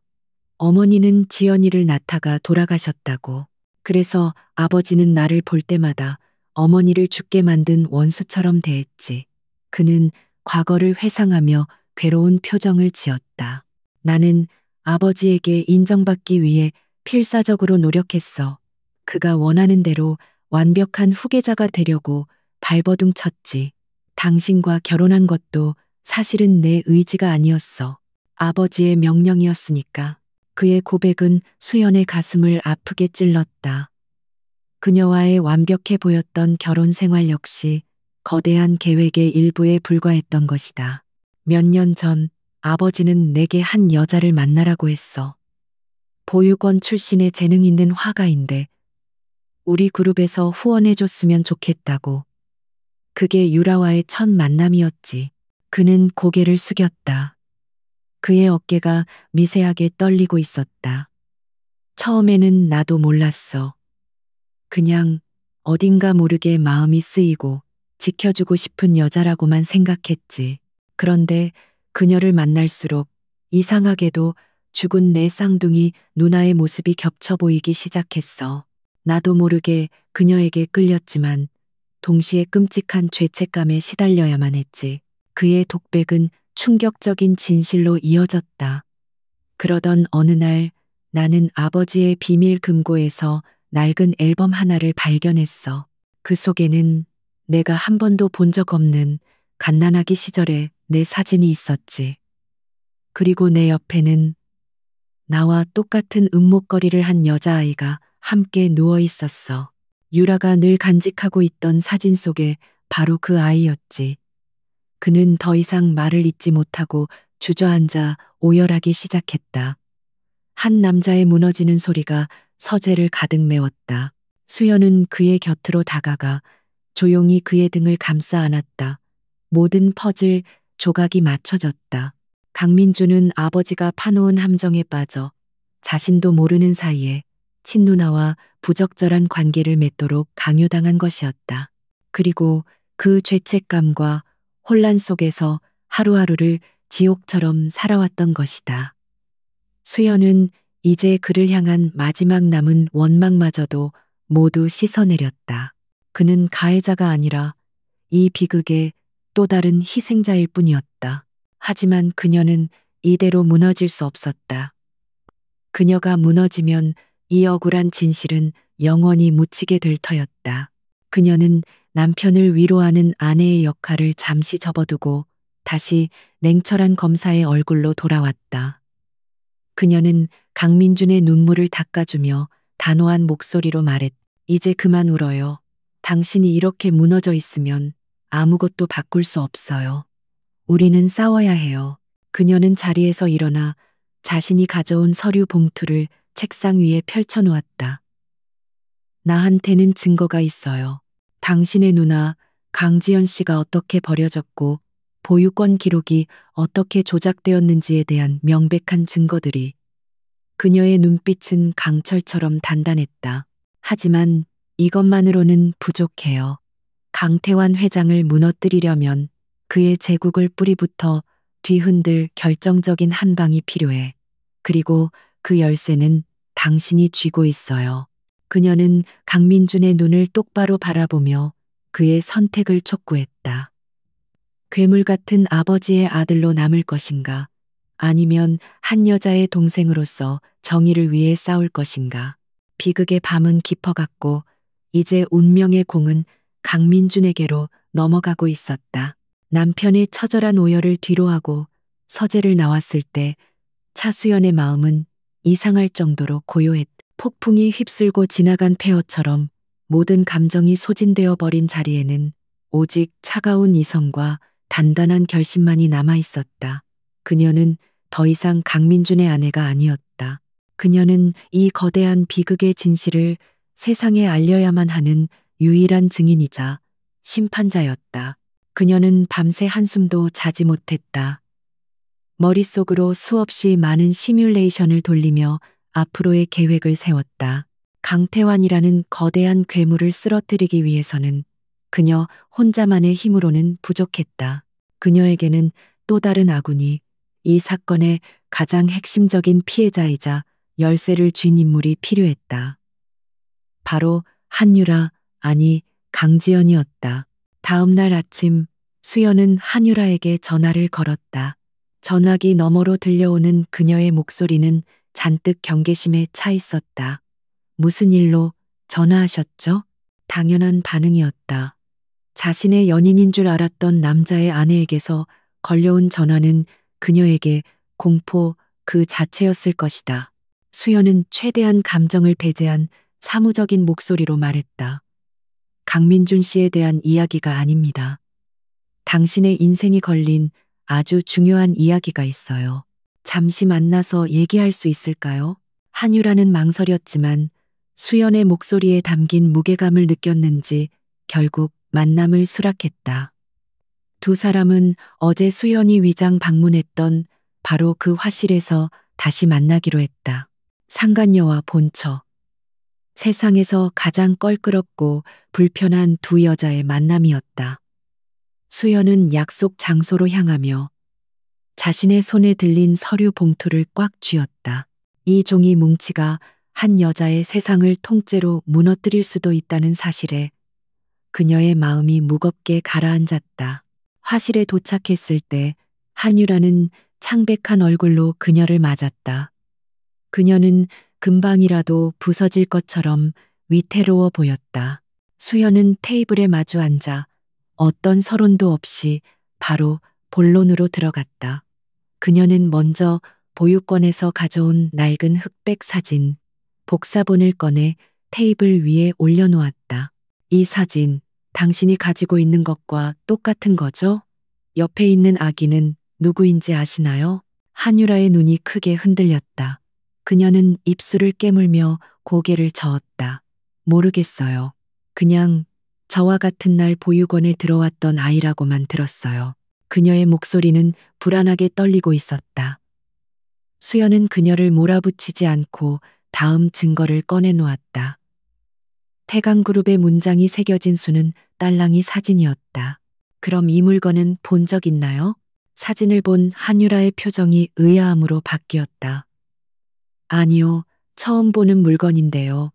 어머니는 지연이를 낳다가 돌아가셨다고. 그래서 아버지는 나를 볼 때마다 어머니를 죽게 만든 원수처럼 대했지. 그는 과거를 회상하며 괴로운 표정을 지었다. 나는 아버지에게 인정받기 위해 필사적으로 노력했어. 그가 원하는 대로 완벽한 후계자가 되려고 발버둥 쳤지. 당신과 결혼한 것도 사실은 내 의지가 아니었어. 아버지의 명령이었으니까. 그의 고백은 수연의 가슴을 아프게 찔렀다. 그녀와의 완벽해 보였던 결혼 생활 역시 거대한 계획의 일부에 불과했던 것이다. 몇 년 전 아버지는 내게 한 여자를 만나라고 했어. 보육원 출신의 재능 있는 화가인데 우리 그룹에서 후원해줬으면 좋겠다고. 그게 유라와의 첫 만남이었지. 그는 고개를 숙였다. 그의 어깨가 미세하게 떨리고 있었다. 처음에는 나도 몰랐어. 그냥 어딘가 모르게 마음이 쓰이고 지켜주고 싶은 여자라고만 생각했지. 그런데 그녀를 만날수록 이상하게도 죽은 내 쌍둥이 누나의 모습이 겹쳐 보이기 시작했어. 나도 모르게 그녀에게 끌렸지만 동시에 끔찍한 죄책감에 시달려야만 했지. 그의 독백은 충격적인 진실로 이어졌다. 그러던 어느 날 나는 아버지의 비밀 금고에서 낡은 앨범 하나를 발견했어. 그 속에는 내가 한 번도 본 적 없는 갓난아기 시절의 내 사진이 있었지. 그리고 내 옆에는 나와 똑같은 은목걸이를 한 여자아이가 함께 누워 있었어. 유라가 늘 간직하고 있던 사진 속에 바로 그 아이였지. 그는 더 이상 말을 잇지 못하고 주저앉아 오열하기 시작했다. 한 남자의 무너지는 소리가 서재를 가득 메웠다. 수연은 그의 곁으로 다가가 조용히 그의 등을 감싸 안았다. 모든 퍼즐 조각이 맞춰졌다. 강민주는 아버지가 파놓은 함정에 빠져 자신도 모르는 사이에 친누나와 부적절한 관계를 맺도록 강요당한 것이었다. 그리고 그 죄책감과 혼란 속에서 하루하루를 지옥처럼 살아왔던 것이다. 수연은 이제 그를 향한 마지막 남은 원망마저도 모두 씻어내렸다. 그는 가해자가 아니라 이 비극의 또 다른 희생자일 뿐이었다. 하지만 그녀는 이대로 무너질 수 없었다. 그녀가 무너지면 이 억울한 진실은 영원히 묻히게 될 터였다. 그녀는 남편을 위로하는 아내의 역할을 잠시 접어두고 다시 냉철한 검사의 얼굴로 돌아왔다. 그녀는 강민준의 눈물을 닦아주며 단호한 목소리로 말했다. 이제 그만 울어요. 당신이 이렇게 무너져 있으면 아무것도 바꿀 수 없어요. 우리는 싸워야 해요. 그녀는 자리에서 일어나 자신이 가져온 서류 봉투를 책상 위에 펼쳐놓았다. 나한테는 증거가 있어요. 당신의 누나 강지연 씨가 어떻게 버려졌고 보유권 기록이 어떻게 조작되었는지에 대한 명백한 증거들이. 그녀의 눈빛은 강철처럼 단단했다. 하지만 이것만으로는 부족해요. 강태환 회장을 무너뜨리려면 그의 제국을 뿌리부터 뒤흔들 결정적인 한 방이 필요해. 그리고 그 열쇠는 당신이 쥐고 있어요. 그녀는 강민준의 눈을 똑바로 바라보며 그의 선택을 촉구했다. 괴물 같은 아버지의 아들로 남을 것인가? 아니면 한 여자의 동생으로서 정의를 위해 싸울 것인가? 비극의 밤은 깊어갔고 이제 운명의 공은 강민준에게로 넘어가고 있었다. 남편의 처절한 오열을 뒤로하고 서재를 나왔을 때 차수연의 마음은 이상할 정도로 고요했다. 폭풍이 휩쓸고 지나간 폐허처럼 모든 감정이 소진되어 버린 자리에는 오직 차가운 이성과 단단한 결심만이 남아 있었다. 그녀는 더 이상 강민준의 아내가 아니었다. 그녀는 이 거대한 비극의 진실을 세상에 알려야만 하는 유일한 증인이자 심판자였다. 그녀는 밤새 한숨도 자지 못했다. 머릿속으로 수없이 많은 시뮬레이션을 돌리며 앞으로의 계획을 세웠다. 강태환이라는 거대한 괴물을 쓰러뜨리기 위해서는 그녀 혼자만의 힘으로는 부족했다. 그녀에게는 또 다른 아군이, 이 사건의 가장 핵심적인 피해자이자 열쇠를 쥔 인물이 필요했다. 바로 한유라, 아니 강지연이었다. 다음 날 아침 수연은 한유라에게 전화를 걸었다. 전화기 너머로 들려오는 그녀의 목소리는 잔뜩 경계심에 차 있었다. 무슨 일로 전화하셨죠? 당연한 반응이었다. 자신의 연인인 줄 알았던 남자의 아내에게서 걸려온 전화는 그녀에게 공포 그 자체였을 것이다. 수연은 최대한 감정을 배제한 사무적인 목소리로 말했다. 강민준 씨에 대한 이야기가 아닙니다. 당신의 인생이 걸린 아주 중요한 이야기가 있어요. 잠시 만나서 얘기할 수 있을까요? 한유라는 망설였지만 수연의 목소리에 담긴 무게감을 느꼈는지 결국 만남을 수락했다. 두 사람은 어제 수연이 위장 방문했던 바로 그 화실에서 다시 만나기로 했다. 상간녀와 본처. 세상에서 가장 껄끄럽고 불편한 두 여자의 만남이었다. 수연은 약속 장소로 향하며 자신의 손에 들린 서류 봉투를 꽉 쥐었다. 이 종이 뭉치가 한 여자의 세상을 통째로 무너뜨릴 수도 있다는 사실에 그녀의 마음이 무겁게 가라앉았다. 화실에 도착했을 때 한유라는 창백한 얼굴로 그녀를 맞았다. 그녀는 금방이라도 부서질 것처럼 위태로워 보였다. 수연은 테이블에 마주 앉아 어떤 서론도 없이 바로 본론으로 들어갔다. 그녀는 먼저 보육원에서 가져온 낡은 흑백 사진, 복사본을 꺼내 테이블 위에 올려놓았다. 이 사진, 당신이 가지고 있는 것과 똑같은 거죠? 옆에 있는 아기는 누구인지 아시나요? 한유라의 눈이 크게 흔들렸다. 그녀는 입술을 깨물며 고개를 저었다. 모르겠어요. 그냥 저와 같은 날 보육원에 들어왔던 아이라고만 들었어요. 그녀의 목소리는 불안하게 떨리고 있었다. 수연은 그녀를 몰아붙이지 않고 다음 증거를 꺼내놓았다. 태강그룹의 문장이 새겨진 수는 딸랑이 사진이었다. 그럼 이 물건은 본 적 있나요? 사진을 본 한유라의 표정이 의아함으로 바뀌었다. 아니요, 처음 보는 물건인데요.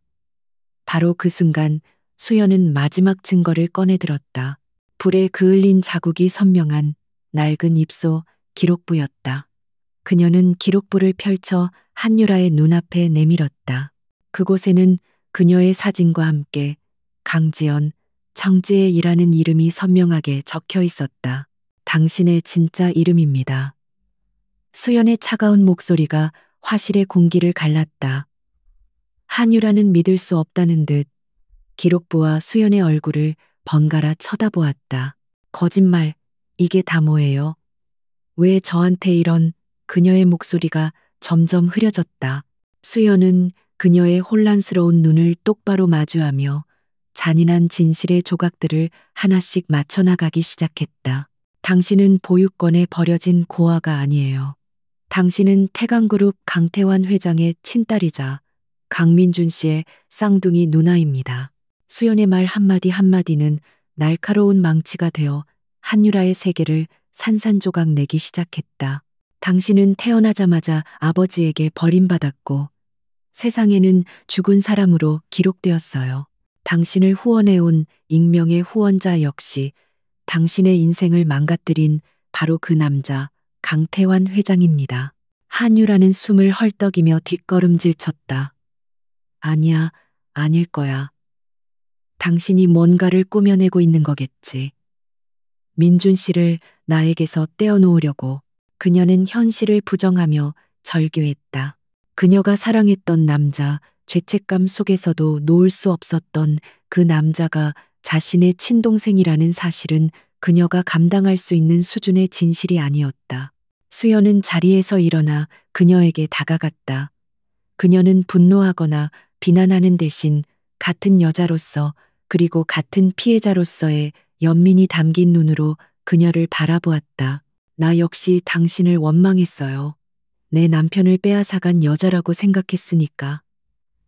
바로 그 순간 수연은 마지막 증거를 꺼내들었다. 불에 그을린 자국이 선명한 낡은 입소 기록부였다. 그녀는 기록부를 펼쳐 한유라의 눈앞에 내밀었다. 그곳에는 그녀의 사진과 함께 강지연, 정지혜이라는 이름이 선명하게 적혀 있었다. 당신의 진짜 이름입니다. 수연의 차가운 목소리가 화실의 공기를 갈랐다. 한유라는 믿을 수 없다는 듯 기록부와 수연의 얼굴을 번갈아 쳐다보았다. 거짓말, 이게 다 뭐예요? 왜 저한테 이런? 그녀의 목소리가 점점 흐려졌다. 수연은 그녀의 혼란스러운 눈을 똑바로 마주하며 잔인한 진실의 조각들을 하나씩 맞춰나가기 시작했다. 당신은 보육원에 버려진 고아가 아니에요. 당신은 태강그룹 강태환 회장의 친딸이자 강민준 씨의 쌍둥이 누나입니다. 수연의 말 한마디 한마디는 날카로운 망치가 되어 한유라의 세계를 산산조각 내기 시작했다. 당신은 태어나자마자 아버지에게 버림받았고 세상에는 죽은 사람으로 기록되었어요. 당신을 후원해온 익명의 후원자 역시 당신의 인생을 망가뜨린 바로 그 남자 강태환 회장입니다. 한유라는 숨을 헐떡이며 뒷걸음질 쳤다. 아니야, 아닐 거야. 당신이 뭔가를 꾸며내고 있는 거겠지. 민준 씨를 나에게서 떼어놓으려고. 그녀는 현실을 부정하며 절규했다. 그녀가 사랑했던 남자, 죄책감 속에서도 놓을 수 없었던 그 남자가 자신의 친동생이라는 사실은 그녀가 감당할 수 있는 수준의 진실이 아니었다. 수연은 자리에서 일어나 그녀에게 다가갔다. 그녀는 분노하거나 비난하는 대신 같은 여자로서 그리고 같은 피해자로서의 연민이 담긴 눈으로 그녀를 바라보았다. 나 역시 당신을 원망했어요. 내 남편을 빼앗아간 여자라고 생각했으니까.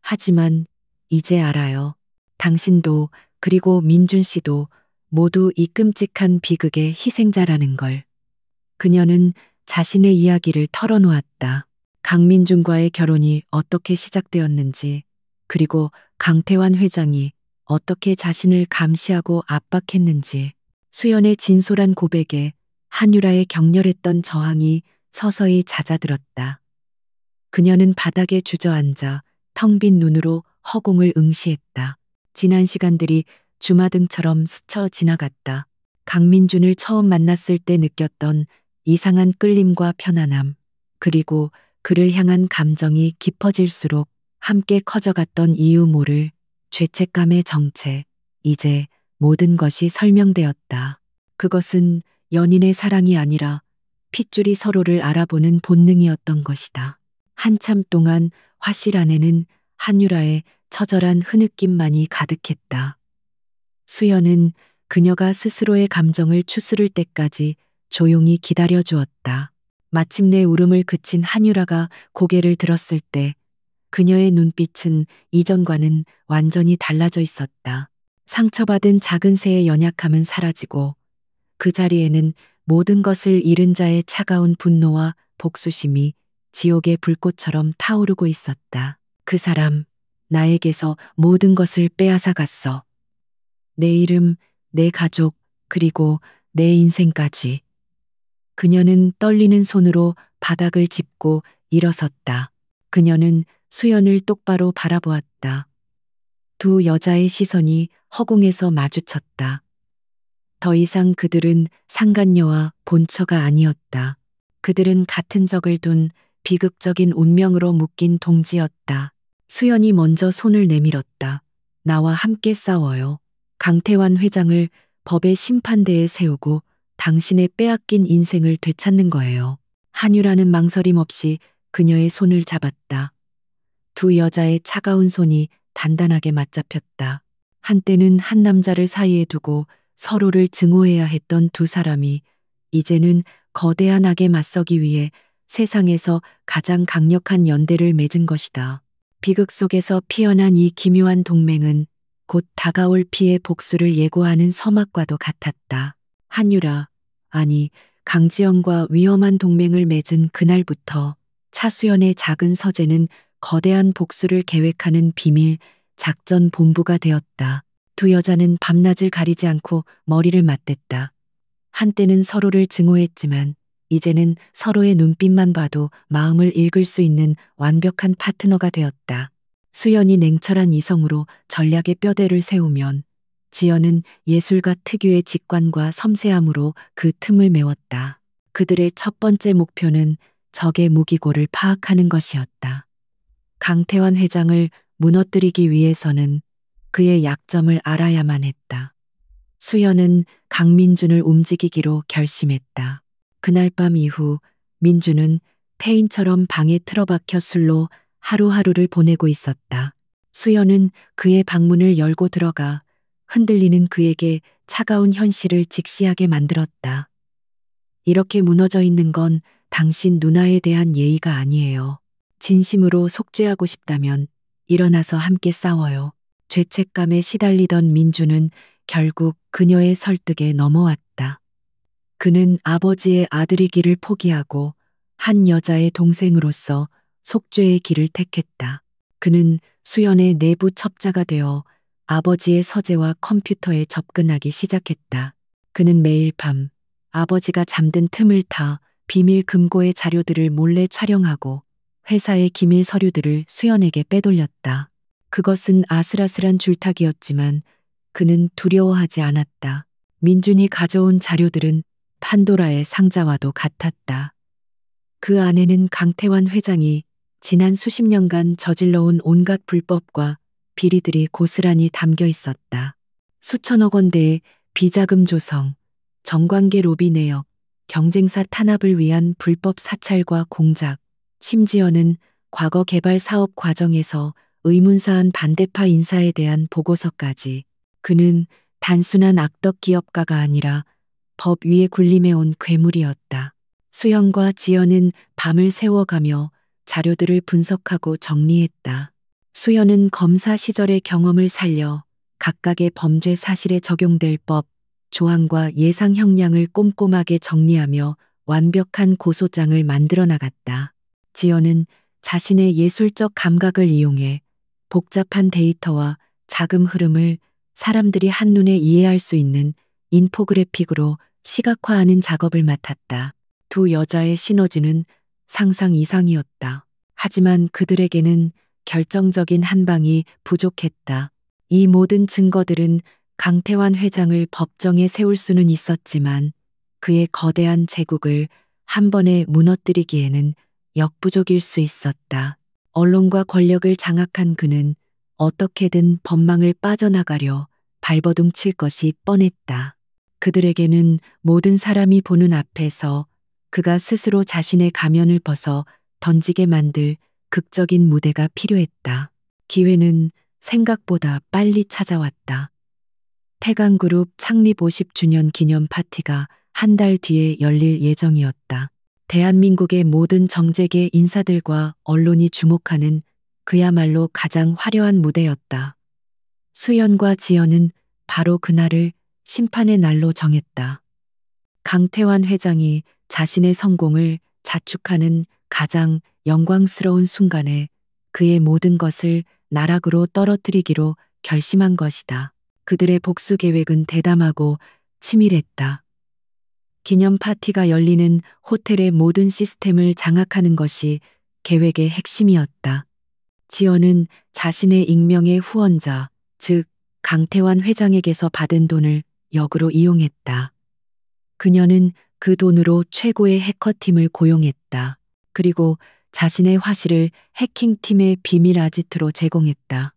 하지만 이제 알아요. 당신도 그리고 민준 씨도 모두 이 끔찍한 비극의 희생자라는 걸. 그녀는 자신의 이야기를 털어놓았다. 강민준과의 결혼이 어떻게 시작되었는지, 그리고 강태환 회장이 어떻게 자신을 감시하고 압박했는지. 수연의 진솔한 고백에 한유라의 격렬했던 저항이 서서히 잦아들었다. 그녀는 바닥에 주저앉아 텅 빈 눈으로 허공을 응시했다. 지난 시간들이 주마등처럼 스쳐 지나갔다. 강민준을 처음 만났을 때 느꼈던 이상한 끌림과 편안함, 그리고 그를 향한 감정이 깊어질수록 함께 커져갔던 이유 모를 죄책감의 정체, 이제 모든 것이 설명되었다. 그것은 연인의 사랑이 아니라 핏줄이 서로를 알아보는 본능이었던 것이다. 한참 동안 화실 안에는 한유라의 처절한 흐느낌만이 가득했다. 수연은 그녀가 스스로의 감정을 추스를 때까지 조용히 기다려 주었다. 마침내 울음을 그친 한유라가 고개를 들었을 때 그녀의 눈빛은 이전과는 완전히 달라져 있었다. 상처받은 작은 새의 연약함은 사라지고 그 자리에는 모든 것을 잃은 자의 차가운 분노와 복수심이 지옥의 불꽃처럼 타오르고 있었다. 그 사람, 나에게서 모든 것을 빼앗아 갔어. 내 이름, 내 가족, 그리고 내 인생까지. 그녀는 떨리는 손으로 바닥을 짚고 일어섰다. 그녀는 수연을 똑바로 바라보았다. 두 여자의 시선이 허공에서 마주쳤다. 더 이상 그들은 상간녀와 본처가 아니었다. 그들은 같은 적을 둔 비극적인 운명으로 묶인 동지였다. 수연이 먼저 손을 내밀었다. 나와 함께 싸워요. 강태환 회장을 법의 심판대에 세우고 당신의 빼앗긴 인생을 되찾는 거예요. 한유라는 망설임 없이 그녀의 손을 잡았다. 두 여자의 차가운 손이 단단하게 맞잡혔다. 한때는 한 남자를 사이에 두고 서로를 증오해야 했던 두 사람이 이제는 거대한 악에 맞서기 위해 세상에서 가장 강력한 연대를 맺은 것이다. 비극 속에서 피어난 이 기묘한 동맹은 곧 다가올 피의 복수를 예고하는 서막과도 같았다. 한유라, 아니 강지영과 위험한 동맹을 맺은 그날부터 차수연의 작은 서재는 거대한 복수를 계획하는 비밀 작전 본부가 되었다. 두 여자는 밤낮을 가리지 않고 머리를 맞댔다. 한때는 서로를 증오했지만 이제는 서로의 눈빛만 봐도 마음을 읽을 수 있는 완벽한 파트너가 되었다. 수연이 냉철한 이성으로 전략의 뼈대를 세우면 지연은 예술가 특유의 직관과 섬세함으로 그 틈을 메웠다. 그들의 첫 번째 목표는 적의 무기고를 파악하는 것이었다. 강태환 회장을 무너뜨리기 위해서는 그의 약점을 알아야만 했다. 수연은 강민준을 움직이기로 결심했다. 그날 밤 이후 민준은 폐인처럼 방에 틀어박혀 술로 하루하루를 보내고 있었다. 수연은 그의 방문을 열고 들어가 흔들리는 그에게 차가운 현실을 직시하게 만들었다. 이렇게 무너져 있는 건 당신 누나에 대한 예의가 아니에요. 진심으로 속죄하고 싶다면 일어나서 함께 싸워요. 죄책감에 시달리던 민주는 결국 그녀의 설득에 넘어왔다. 그는 아버지의 아들이기를 포기하고 한 여자의 동생으로서 속죄의 길을 택했다. 그는 수연의 내부 첩자가 되어 아버지의 서재와 컴퓨터에 접근하기 시작했다. 그는 매일 밤 아버지가 잠든 틈을 타 비밀 금고의 자료들을 몰래 촬영하고 회사의 기밀 서류들을 수연에게 빼돌렸다. 그것은 아슬아슬한 줄타기였지만 그는 두려워하지 않았다. 민준이 가져온 자료들은 판도라의 상자와도 같았다. 그 안에는 강태환 회장이 지난 수십 년간 저질러온 온갖 불법과 비리들이 고스란히 담겨 있었다. 수천억 원대의 비자금 조성, 정관계 로비 내역, 경쟁사 탄압을 위한 불법 사찰과 공작, 심지어는 과거 개발 사업 과정에서 의문사한 반대파 인사에 대한 보고서까지. 그는 단순한 악덕 기업가가 아니라 법 위에 군림해온 괴물이었다. 수연과 지연은 밤을 새워가며 자료들을 분석하고 정리했다. 수연은 검사 시절의 경험을 살려 각각의 범죄 사실에 적용될 법, 조항과 예상 형량을 꼼꼼하게 정리하며 완벽한 고소장을 만들어 나갔다. 지연은 자신의 예술적 감각을 이용해 복잡한 데이터와 자금 흐름을 사람들이 한눈에 이해할 수 있는 인포그래픽으로 시각화하는 작업을 맡았다. 두 여자의 시너지는 상상 이상이었다. 하지만 그들에게는 결정적인 한 방이 부족했다. 이 모든 증거들은 강태환 회장을 법정에 세울 수는 있었지만 그의 거대한 제국을 한 번에 무너뜨리기에는 역부족일 수 있었다. 언론과 권력을 장악한 그는 어떻게든 법망을 빠져나가려 발버둥 칠 것이 뻔했다. 그들에게는 모든 사람이 보는 앞에서 그가 스스로 자신의 가면을 벗어 던지게 만들 극적인 무대가 필요했다. 기회는 생각보다 빨리 찾아왔다. 태강그룹 창립 50주년 기념 파티가 한 달 뒤에 열릴 예정이었다. 대한민국의 모든 정재계 인사들과 언론이 주목하는 그야말로 가장 화려한 무대였다. 수연과 지연은 바로 그날을 심판의 날로 정했다. 강태환 회장이 자신의 성공을 자축하는 가장 영광스러운 순간에 그의 모든 것을 나락으로 떨어뜨리기로 결심한 것이다. 그들의 복수 계획은 대담하고 치밀했다. 기념 파티가 열리는 호텔의 모든 시스템을 장악하는 것이 계획의 핵심이었다. 지연은 자신의 익명의 후원자, 즉 강태환 회장에게서 받은 돈을 역으로 이용했다. 그녀는 그 돈으로 최고의 해커팀을 고용했다. 그리고 자신의 화실을 해킹팀의 비밀 아지트로 제공했다.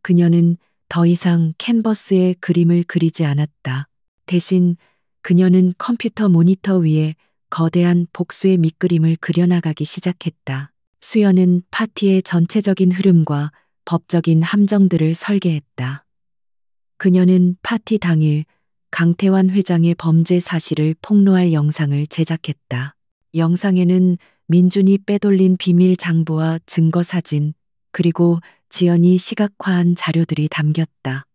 그녀는 더 이상 캔버스에 그림을 그리지 않았다. 대신 그녀는 컴퓨터 모니터 위에 거대한 복수의 밑그림을 그려나가기 시작했다. 수연은 파티의 전체적인 흐름과 법적인 함정들을 설계했다. 그녀는 파티 당일 강태환 회장의 범죄 사실을 폭로할 영상을 제작했다. 영상에는 민준이 빼돌린 비밀 장부와 증거 사진, 그리고 지연이 시각화한 자료들이 담겼다.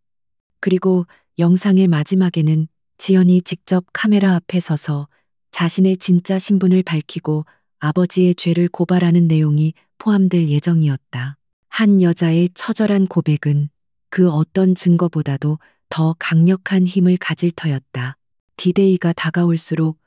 그리고 영상의 마지막에는 지연이 직접 카메라 앞에 서서 자신의 진짜 신분을 밝히고 아버지의 죄를 고발하는 내용이 포함될 예정이었다. 한 여자의 처절한 고백은 그 어떤 증거보다도 더 강력한 힘을 가질 터였다. 디데이가 다가올수록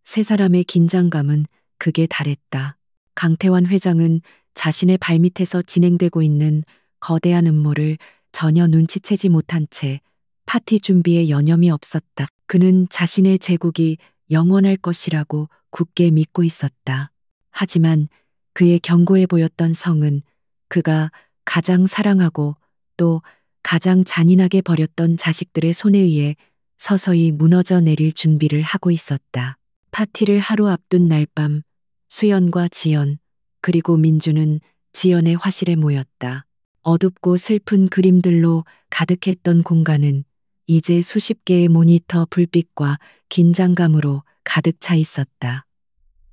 세 사람의 긴장감은 극에 달했다. 강태환 회장은 자신의 발밑에서 진행되고 있는 거대한 음모를 전혀 눈치채지 못한 채 파티 준비에 여념이 없었다. 그는 자신의 제국이 영원할 것이라고 굳게 믿고 있었다. 하지만 그의 견고해 보였던 성은 그가 가장 사랑하고 또 가장 잔인하게 버렸던 자식들의 손에 의해 서서히 무너져 내릴 준비를 하고 있었다. 파티를 하루 앞둔 날 밤 수연과 지연 그리고 민주는 지연의 화실에 모였다. 어둡고 슬픈 그림들로 가득했던 공간은 이제 수십 개의 모니터 불빛과 긴장감으로 가득 차 있었다.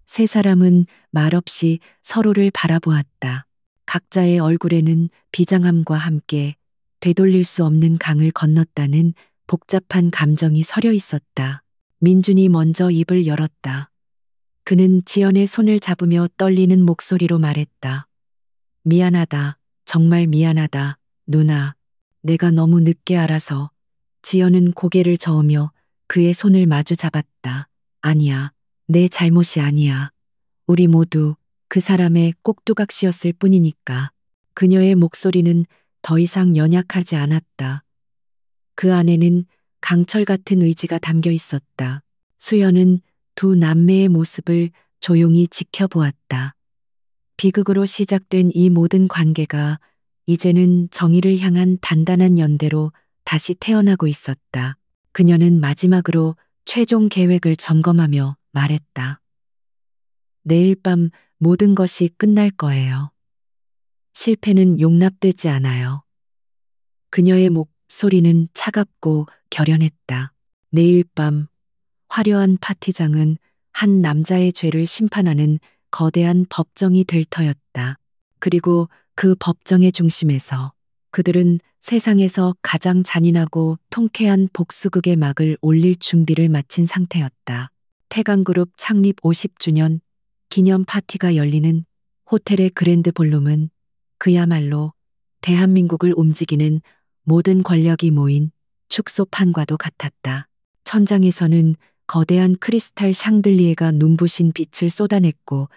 세 사람은 말없이 서로를 바라보았다. 각자의 얼굴에는 비장함과 함께 되돌릴 수 없는 강을 건넜다는 복잡한 감정이 서려 있었다. 민준이 먼저 입을 열었다. 그는 지연의 손을 잡으며 떨리는 목소리로 말했다. 미안하다. 정말 미안하다. 누나. 내가 너무 늦게 알아서. 지연은 고개를 저으며 그의 손을 마주 잡았다. 아니야. 내 잘못이 아니야. 우리 모두 그 사람의 꼭두각시였을 뿐이니까. 그녀의 목소리는 더 이상 연약하지 않았다. 그 안에는 강철 같은 의지가 담겨 있었다. 수연은 두 남매의 모습을 조용히 지켜보았다. 비극으로 시작된 이 모든 관계가 이제는 정의를 향한 단단한 연대로 다시 태어나고 있었다. 그녀는 마지막으로 최종 계획을 점검하며 말했다. 내일 밤 모든 것이 끝날 거예요. 실패는 용납되지 않아요. 그녀의 목소리는 차갑고 결연했다. 내일 밤 화려한 파티장은 한 남자의 죄를 심판하는 거대한 법정이 될 터였다. 그리고 그 법정의 중심에서 그들은 세상에서 가장 잔인하고 통쾌한 복수극의 막을 올릴 준비를 마친 상태였다. 태강그룹 창립 50주년 기념 파티가 열리는 호텔의 그랜드 볼룸은 그야말로 대한민국을 움직이는 모든 권력이 모인 축소판과도 같았다. 천장에서는 거대한 크리스탈 샹들리에가 눈부신 빛을 쏟아냈고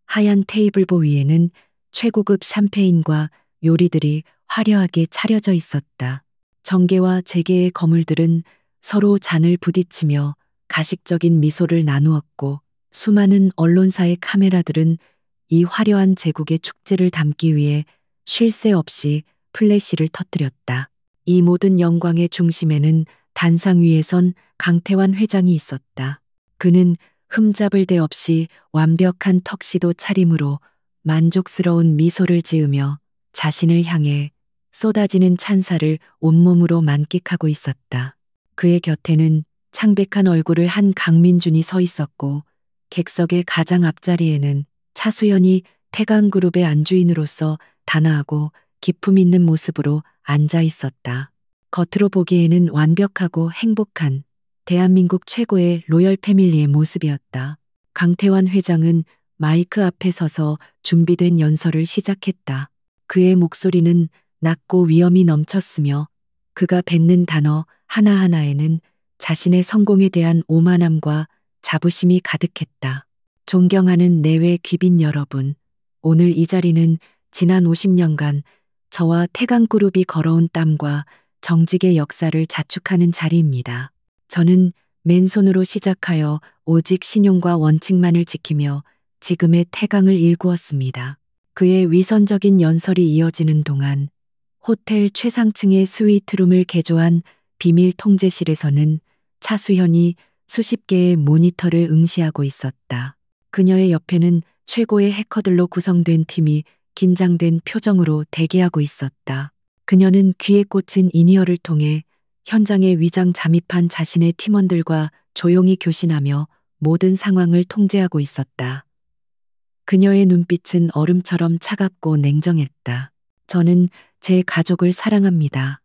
하얀 테이블보 위에는 최고급 샴페인과 요리들이 화려하게 차려져 있었다. 정계와 재계의 거물들은 서로 잔을 부딪히며 가식적인 미소를 나누었고 수많은 언론사의 카메라들은 이 화려한 제국의 축제를 담기 위해 쉴 새 없이 플래시를 터뜨렸다. 이 모든 영광의 중심에는 단상 위에 선 강태환 회장이 있었다. 그는 흠잡을 데 없이 완벽한 턱시도 차림으로 만족스러운 미소를 지으며 자신을 향해 쏟아지는 찬사를 온몸으로 만끽하고 있었다. 그의 곁에는 창백한 얼굴을 한 강민준이 서 있었고 객석의 가장 앞자리에는 차수연이 태강그룹의 안주인으로서 단아하고 기품 있는 모습으로 앉아 있었다. 겉으로 보기에는 완벽하고 행복한 대한민국 최고의 로열 패밀리의 모습이었다. 강태환 회장은 마이크 앞에 서서 준비된 연설을 시작했다. 그의 목소리는 낮고 위엄이 넘쳤으며 그가 뱉는 단어 하나하나에는 자신의 성공에 대한 오만함과 자부심이 가득했다. 존경하는 내외 귀빈 여러분, 오늘 이 자리는 지난 50년간 저와 태강그룹이 걸어온 땀과 정직의 역사를 자축하는 자리입니다. 저는 맨손으로 시작하여 오직 신용과 원칙만을 지키며 지금의 태강을 일구었습니다. 그의 위선적인 연설이 이어지는 동안 호텔 최상층의 스위트룸을 개조한 비밀 통제실에서는 차수현이 수십 개의 모니터를 응시하고 있었다. 그녀의 옆에는 최고의 해커들로 구성된 팀이 긴장된 표정으로 대기하고 있었다. 그녀는 귀에 꽂힌 인이어를 통해 현장에 위장 잠입한 자신의 팀원들과 조용히 교신하며 모든 상황을 통제하고 있었다. 그녀의 눈빛은 얼음처럼 차갑고 냉정했다. 저는 제 가족을 사랑합니다.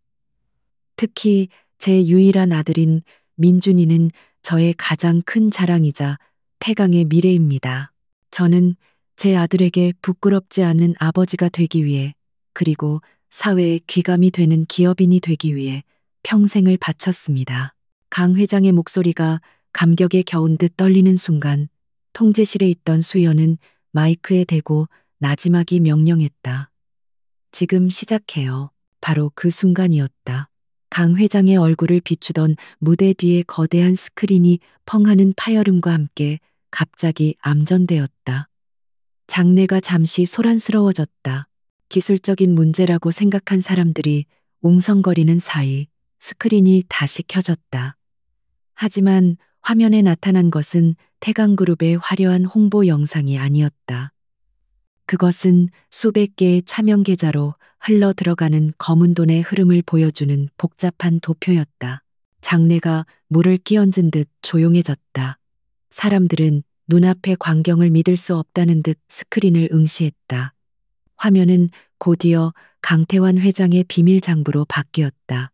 특히 제 유일한 아들인 민준이는 저의 가장 큰 자랑이자 태강의 미래입니다. 저는 제 아들에게 부끄럽지 않은 아버지가 되기 위해 그리고 사회의 귀감이 되는 기업인이 되기 위해 평생을 바쳤습니다. 강 회장의 목소리가 감격에 겨운 듯 떨리는 순간 통제실에 있던 수연은 마이크에 대고 나지막이 명령했다. 지금 시작해요. 바로 그 순간이었다. 강 회장의 얼굴을 비추던 무대 뒤의 거대한 스크린이 펑하는 파열음과 함께 갑자기 암전되었다. 장내가 잠시 소란스러워졌다. 기술적인 문제라고 생각한 사람들이 웅성거리는 사이 스크린이 다시 켜졌다. 하지만 화면에 나타난 것은 태강그룹의 화려한 홍보 영상이 아니었다. 그것은 수백 개의 차명 계좌로 흘러 들어가는 검은 돈의 흐름을 보여주는 복잡한 도표였다. 장내가 물을 끼얹은 듯 조용해졌다. 사람들은 눈앞의 광경을 믿을 수 없다는 듯 스크린을 응시했다. 화면은 곧이어 강태환 회장의 비밀 장부로 바뀌었다.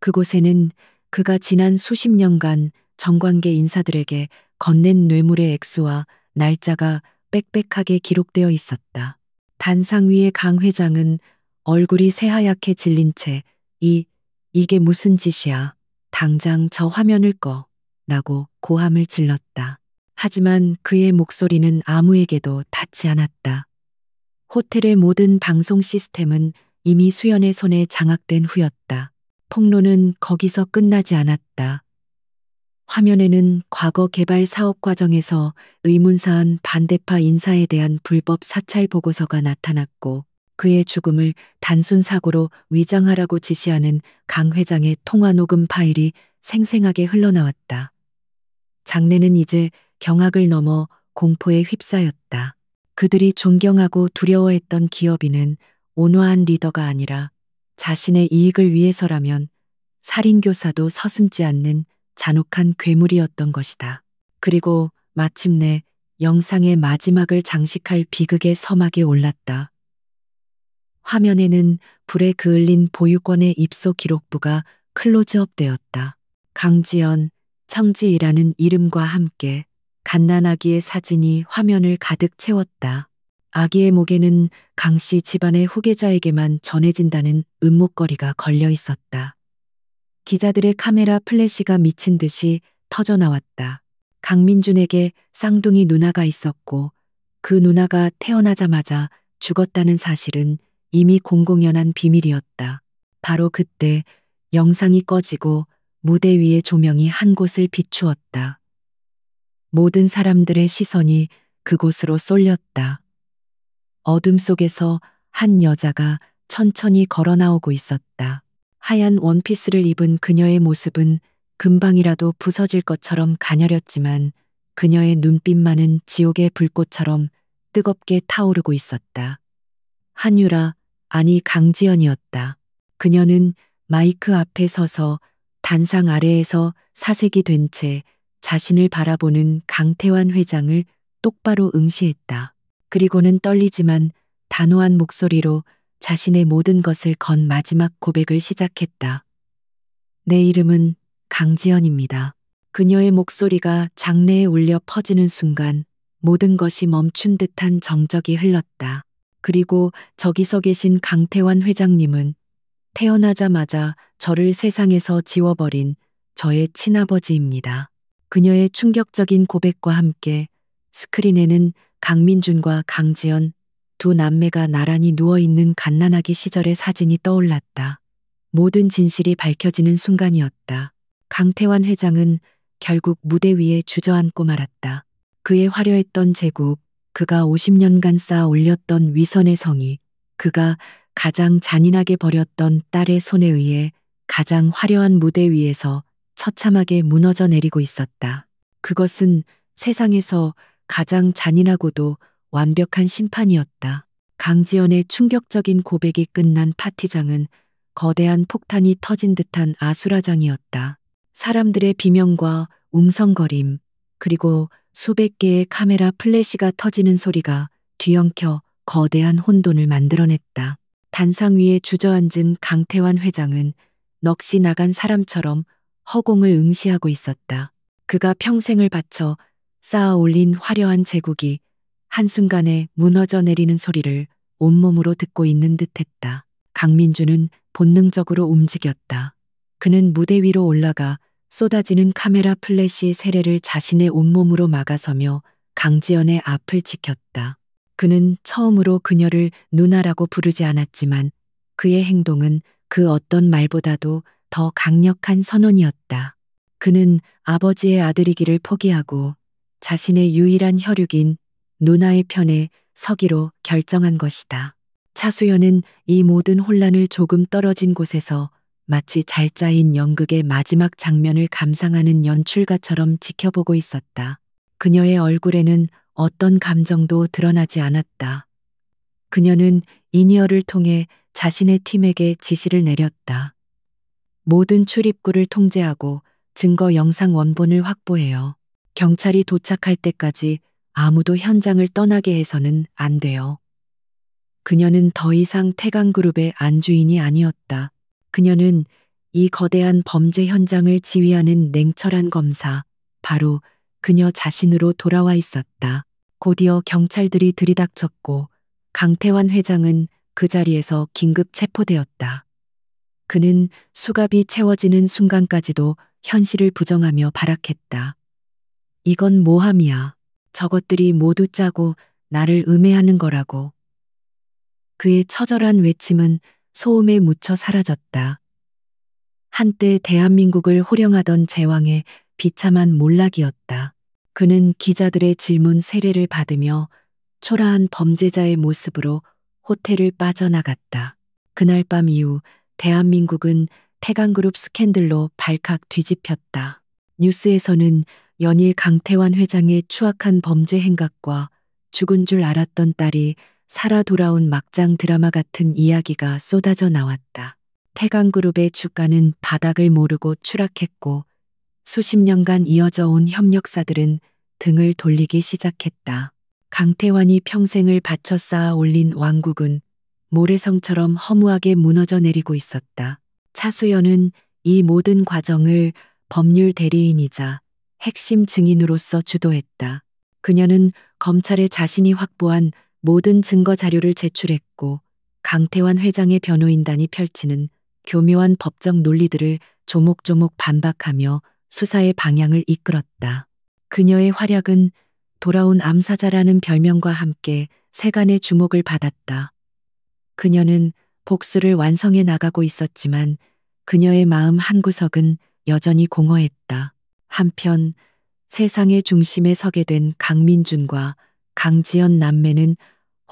그곳에는 그가 지난 수십 년간 정관계 인사들에게 건넨 뇌물의 액수와 날짜가 빽빽하게 기록되어 있었다. 단상 위의 강 회장은 얼굴이 새하얗게 질린 채 이게 무슨 짓이야. 당장 저 화면을 꺼. 라고 고함을 질렀다. 하지만 그의 목소리는 아무에게도 닿지 않았다. 호텔의 모든 방송 시스템은 이미 수연의 손에 장악된 후였다. 폭로는 거기서 끝나지 않았다. 화면에는 과거 개발 사업 과정에서 의문사한 반대파 인사에 대한 불법 사찰 보고서가 나타났고 그의 죽음을 단순 사고로 위장하라고 지시하는 강 회장의 통화 녹음 파일이 생생하게 흘러나왔다. 장내는 이제 경악을 넘어 공포에 휩싸였다. 그들이 존경하고 두려워했던 기업인은 온화한 리더가 아니라 자신의 이익을 위해서라면 살인교사도 서슴지 않는 잔혹한 괴물이었던 것이다. 그리고 마침내 영상의 마지막을 장식할 비극의 서막이 올랐다. 화면에는 불에 그을린 보유권의 입소 기록부가 클로즈업 되었다. 강지연, 청지이라는 이름과 함께 갓난아기의 사진이 화면을 가득 채웠다. 아기의 목에는 강씨 집안의 후계자에게만 전해진다는 음목거리가 걸려 있었다. 기자들의 카메라 플래시가 미친 듯이 터져 나왔다. 강민준에게 쌍둥이 누나가 있었고 그 누나가 태어나자마자 죽었다는 사실은 이미 공공연한 비밀이었다. 바로 그때 영상이 꺼지고 무대 위의 조명이 한 곳을 비추었다. 모든 사람들의 시선이 그곳으로 쏠렸다. 어둠 속에서 한 여자가 천천히 걸어 나오고 있었다. 하얀 원피스를 입은 그녀의 모습은 금방이라도 부서질 것처럼 가녀렸지만 그녀의 눈빛만은 지옥의 불꽃처럼 뜨겁게 타오르고 있었다. 한유라, 아니 강지연이었다. 그녀는 마이크 앞에 서서 단상 아래에서 사색이 된 채 자신을 바라보는 강태환 회장을 똑바로 응시했다. 그리고는 떨리지만 단호한 목소리로 자신의 모든 것을 건 마지막 고백을 시작했다. 내 이름은 강지연입니다. 그녀의 목소리가 장내에 울려 퍼지는 순간 모든 것이 멈춘 듯한 정적이 흘렀다. 그리고 저기서 계신 강태환 회장님은 태어나자마자 저를 세상에서 지워버린 저의 친아버지입니다. 그녀의 충격적인 고백과 함께 스크린에는 강민준과 강지연 두 남매가 나란히 누워있는 갓난아기 시절의 사진이 떠올랐다. 모든 진실이 밝혀지는 순간이었다. 강태환 회장은 결국 무대 위에 주저앉고 말았다. 그의 화려했던 제국, 그가 50년간 쌓아 올렸던 위선의 성이, 그가 가장 잔인하게 버렸던 딸의 손에 의해 가장 화려한 무대 위에서 처참하게 무너져 내리고 있었다. 그것은 세상에서 가장 잔인하고도 완벽한 심판이었다. 강지연의 충격적인 고백이 끝난 파티장은 거대한 폭탄이 터진 듯한 아수라장이었다. 사람들의 비명과 웅성거림, 그리고 수백 개의 카메라 플래시가 터지는 소리가 뒤엉켜 거대한 혼돈을 만들어냈다. 단상 위에 주저앉은 강태환 회장은 넋이 나간 사람처럼 허공을 응시하고 있었다. 그가 평생을 바쳐 쌓아 올린 화려한 제국이 한순간에 무너져 내리는 소리를 온몸으로 듣고 있는 듯했다. 강민주는 본능적으로 움직였다. 그는 무대 위로 올라가 쏟아지는 카메라 플래시 세례를 자신의 온몸으로 막아서며 강지연의 앞을 지켰다. 그는 처음으로 그녀를 누나라고 부르지 않았지만 그의 행동은 그 어떤 말보다도 더 강력한 선언이었다. 그는 아버지의 아들이기를 포기하고 자신의 유일한 혈육인 누나의 편에 서기로 결정한 것이다. 차수연은 이 모든 혼란을 조금 떨어진 곳에서 마치 잘 짜인 연극의 마지막 장면을 감상하는 연출가처럼 지켜보고 있었다. 그녀의 얼굴에는 어떤 감정도 드러나지 않았다. 그녀는 이니어를 통해 자신의 팀에게 지시를 내렸다. 모든 출입구를 통제하고 증거 영상 원본을 확보해요. 경찰이 도착할 때까지 아무도 현장을 떠나게 해서는 안 돼요. 그녀는 더 이상 태강그룹의 안주인이 아니었다. 그녀는 이 거대한 범죄 현장을 지휘하는 냉철한 검사, 바로 그녀 자신으로 돌아와 있었다. 곧이어 경찰들이 들이닥쳤고 강태환 회장은 그 자리에서 긴급 체포되었다. 그는 수갑이 채워지는 순간까지도 현실을 부정하며 발악했다. 이건 모함이야. 저것들이 모두 짜고 나를 음해하는 거라고. 그의 처절한 외침은 소음에 묻혀 사라졌다. 한때 대한민국을 호령하던 제왕의 비참한 몰락이었다. 그는 기자들의 질문 세례를 받으며 초라한 범죄자의 모습으로 호텔을 빠져나갔다. 그날 밤 이후 대한민국은 태강그룹 스캔들로 발칵 뒤집혔다. 뉴스에서는 연일 강태환 회장의 추악한 범죄 행각과 죽은 줄 알았던 딸이 살아 돌아온 막장 드라마 같은 이야기가 쏟아져 나왔다. 태강그룹의 주가는 바닥을 모르고 추락했고 수십 년간 이어져 온 협력사들은 등을 돌리기 시작했다. 강태환이 평생을 바쳐 쌓아 올린 왕국은 모래성처럼 허무하게 무너져 내리고 있었다. 차수연은 이 모든 과정을 법률 대리인이자 핵심 증인으로서 주도했다. 그녀는 검찰에 자신이 확보한 모든 증거 자료를 제출했고 강태환 회장의 변호인단이 펼치는 교묘한 법적 논리들을 조목조목 반박하며 수사의 방향을 이끌었다. 그녀의 활약은 돌아온 암사자라는 별명과 함께 세간의 주목을 받았다. 그녀는 복수를 완성해 나가고 있었지만 그녀의 마음 한구석은 여전히 공허했다. 한편 세상의 중심에 서게 된 강민준과 강지연 남매는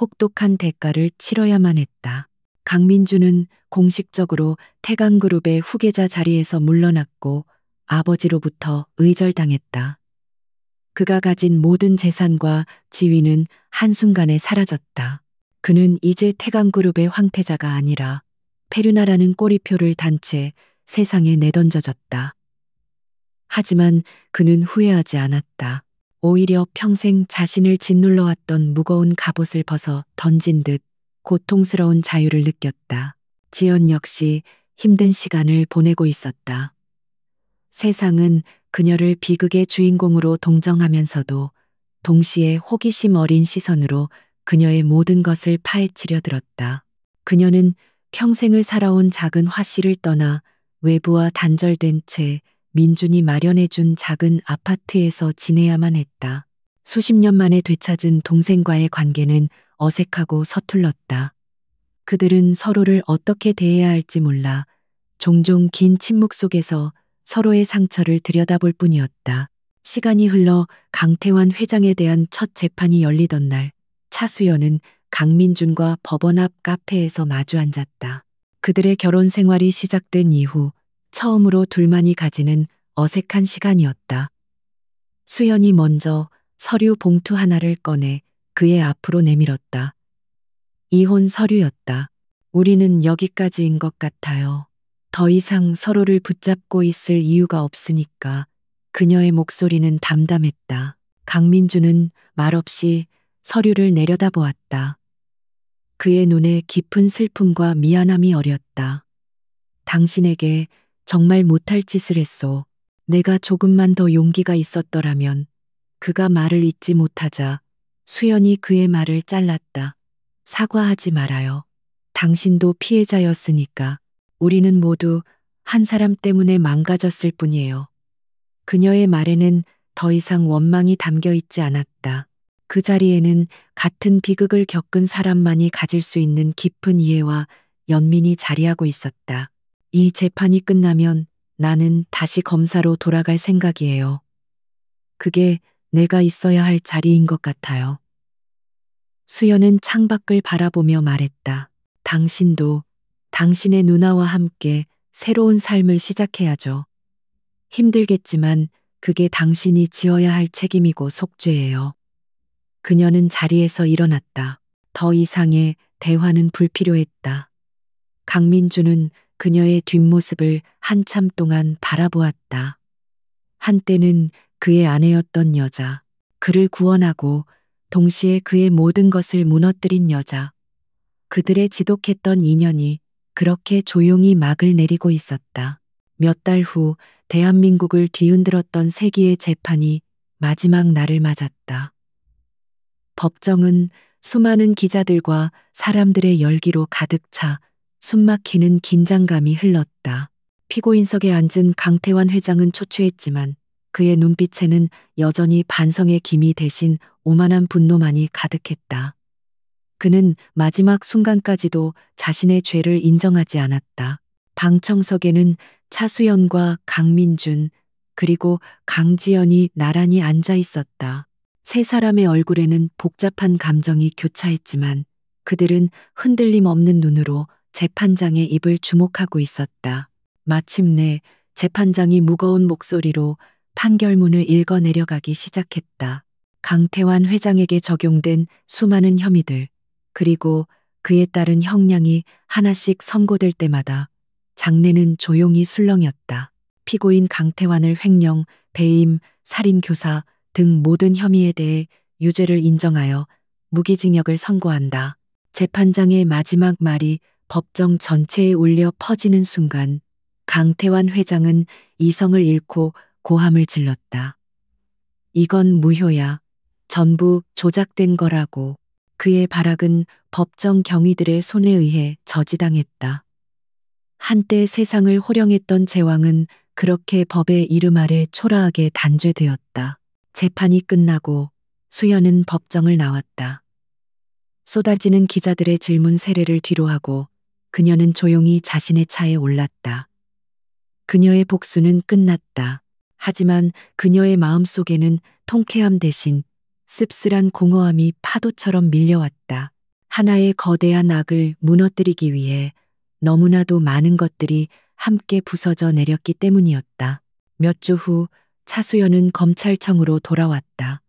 혹독한 대가를 치러야만 했다. 강민준은 공식적으로 태강그룹의 후계자 자리에서 물러났고 아버지로부터 의절당했다. 그가 가진 모든 재산과 지위는 한순간에 사라졌다. 그는 이제 태강그룹의 황태자가 아니라 페류나라는 꼬리표를 단 채 세상에 내던져졌다. 하지만 그는 후회하지 않았다. 오히려 평생 자신을 짓눌러왔던 무거운 갑옷을 벗어 던진 듯 고통스러운 자유를 느꼈다. 지연 역시 힘든 시간을 보내고 있었다. 세상은 그녀를 비극의 주인공으로 동정하면서도 동시에 호기심 어린 시선으로 그녀의 모든 것을 파헤치려 들었다. 그녀는 평생을 살아온 작은 화씨를 떠나 외부와 단절된 채 민준이 마련해준 작은 아파트에서 지내야만 했다. 수십 년 만에 되찾은 동생과의 관계는 어색하고 서툴렀다. 그들은 서로를 어떻게 대해야 할지 몰라 종종 긴 침묵 속에서 서로의 상처를 들여다볼 뿐이었다. 시간이 흘러 강태환 회장에 대한 첫 재판이 열리던 날, 차수연은 강민준과 법원 앞 카페에서 마주 앉았다. 그들의 결혼 생활이 시작된 이후 처음으로 둘만이 가지는 어색한 시간이었다. 수연이 먼저 서류 봉투 하나를 꺼내 그의 앞으로 내밀었다. 이혼 서류였다. 우리는 여기까지인 것 같아요. 더 이상 서로를 붙잡고 있을 이유가 없으니까. 그녀의 목소리는 담담했다. 강민주는 말없이 서류를 내려다보았다. 그의 눈에 깊은 슬픔과 미안함이 어렸다. 당신에게 정말 못할 짓을 했소. 내가 조금만 더 용기가 있었더라면. 그가 말을 잇지 못하자 수연이 그의 말을 잘랐다. 사과하지 말아요. 당신도 피해자였으니까. 우리는 모두 한 사람 때문에 망가졌을 뿐이에요. 그녀의 말에는 더 이상 원망이 담겨 있지 않았다. 그 자리에는 같은 비극을 겪은 사람만이 가질 수 있는 깊은 이해와 연민이 자리하고 있었다. 이 재판이 끝나면 나는 다시 검사로 돌아갈 생각이에요. 그게 내가 있어야 할 자리인 것 같아요. 수연은 창밖을 바라보며 말했다. 당신도 당신의 누나와 함께 새로운 삶을 시작해야죠. 힘들겠지만 그게 당신이 지어야 할 책임이고 속죄예요. 그녀는 자리에서 일어났다. 더 이상의 대화는 불필요했다. 강민주는 그녀의 뒷모습을 한참 동안 바라보았다. 한때는 그의 아내였던 여자, 그를 구원하고 동시에 그의 모든 것을 무너뜨린 여자. 그들의 지독했던 인연이 그렇게 조용히 막을 내리고 있었다. 몇 달 후 대한민국을 뒤흔들었던 세기의 재판이 마지막 날을 맞았다. 법정은 수많은 기자들과 사람들의 열기로 가득 차 숨막히는 긴장감이 흘렀다. 피고인석에 앉은 강태환 회장은 초췌했지만 그의 눈빛에는 여전히 반성의 기미 대신 오만한 분노만이 가득했다. 그는 마지막 순간까지도 자신의 죄를 인정하지 않았다. 방청석에는 차수연과 강민준 그리고 강지연이 나란히 앉아 있었다. 세 사람의 얼굴에는 복잡한 감정이 교차했지만 그들은 흔들림 없는 눈으로 재판장의 입을 주목하고 있었다. 마침내 재판장이 무거운 목소리로 판결문을 읽어 내려가기 시작했다. 강태환 회장에게 적용된 수많은 혐의들, 그리고 그에 따른 형량이 하나씩 선고될 때마다 장내는 조용히 술렁였다. 피고인 강태환을 횡령, 배임, 살인교사 등 모든 혐의에 대해 유죄를 인정하여 무기징역을 선고한다. 재판장의 마지막 말이 법정 전체에 울려 퍼지는 순간 강태환 회장은 이성을 잃고 고함을 질렀다. 이건 무효야. 전부 조작된 거라고. 그의 발악은 법정 경위들의 손에 의해 저지당했다. 한때 세상을 호령했던 제왕은 그렇게 법의 이름 아래 초라하게 단죄되었다. 재판이 끝나고 수연은 법정을 나왔다. 쏟아지는 기자들의 질문 세례를 뒤로하고 그녀는 조용히 자신의 차에 올랐다. 그녀의 복수는 끝났다. 하지만 그녀의 마음속에는 통쾌함 대신 씁쓸한 공허함이 파도처럼 밀려왔다. 하나의 거대한 악을 무너뜨리기 위해 너무나도 많은 것들이 함께 부서져 내렸기 때문이었다. 몇 주 후 차수연은 검찰청으로 돌아왔다.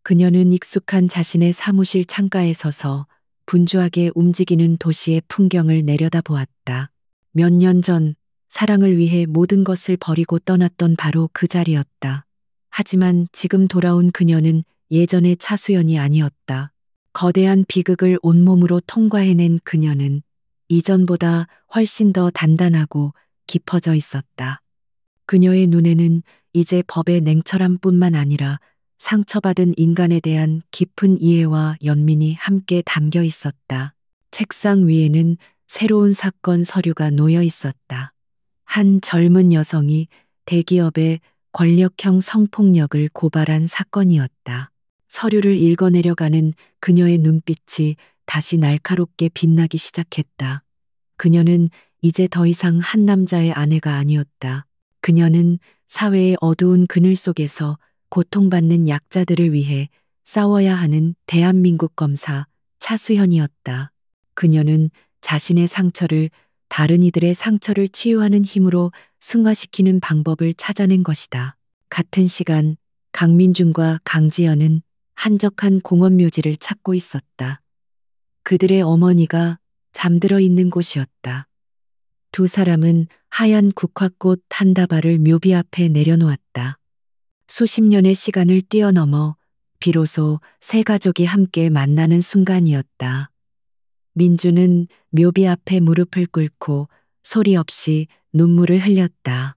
그녀는 익숙한 자신의 사무실 창가에 서서 분주하게 움직이는 도시의 풍경을 내려다보았다. 몇 년 전 사랑을 위해 모든 것을 버리고 떠났던 바로 그 자리였다. 하지만 지금 돌아온 그녀는 예전의 차수연이 아니었다. 거대한 비극을 온몸으로 통과해낸 그녀는 이전보다 훨씬 더 단단하고 깊어져 있었다. 그녀의 눈에는 이제 법의 냉철함뿐만 아니라 상처받은 인간에 대한 깊은 이해와 연민이 함께 담겨 있었다. 책상 위에는 새로운 사건 서류가 놓여 있었다. 한 젊은 여성이 대기업의 권력형 성폭력을 고발한 사건이었다. 서류를 읽어내려가는 그녀의 눈빛이 다시 날카롭게 빛나기 시작했다. 그녀는 이제 더 이상 한 남자의 아내가 아니었다. 그녀는 사회의 어두운 그늘 속에서 고통받는 약자들을 위해 싸워야 하는 대한민국 검사 차수현이었다. 그녀는 자신의 상처를 다른 이들의 상처를 치유하는 힘으로 승화시키는 방법을 찾아낸 것이다. 같은 시간 강민준과 강지연은 한적한 공원 묘지를 찾고 있었다. 그들의 어머니가 잠들어 있는 곳이었다. 두 사람은 하얀 국화꽃 한 다발을 묘비 앞에 내려놓았다. 수십 년의 시간을 뛰어넘어 비로소 세 가족이 함께 만나는 순간이었다. 민주는 묘비 앞에 무릎을 꿇고 소리 없이 눈물을 흘렸다.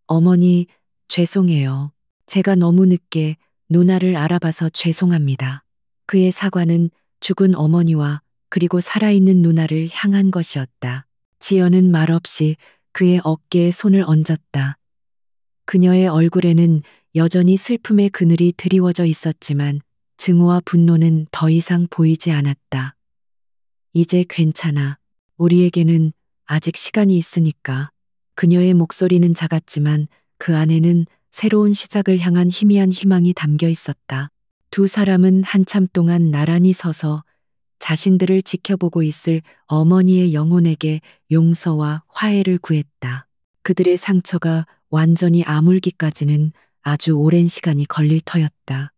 어머니, 죄송해요. 제가 너무 늦게 누나를 알아봐서 죄송합니다. 그의 사과는 죽은 어머니와 그리고 살아있는 누나를 향한 것이었다. 지연은 말없이 그의 어깨에 손을 얹었다. 그녀의 얼굴에는 여전히 슬픔의 그늘이 드리워져 있었지만 증오와 분노는 더 이상 보이지 않았다. 이제 괜찮아. 우리에게는 아직 시간이 있으니까. 그녀의 목소리는 작았지만 그 안에는 새로운 시작을 향한 희미한 희망이 담겨 있었다. 두 사람은 한참 동안 나란히 서서 자신들을 지켜보고 있을 어머니의 영혼에게 용서와 화해를 구했다. 그들의 상처가 완전히 아물기까지는 아주 오랜 시간이 걸릴 터였다.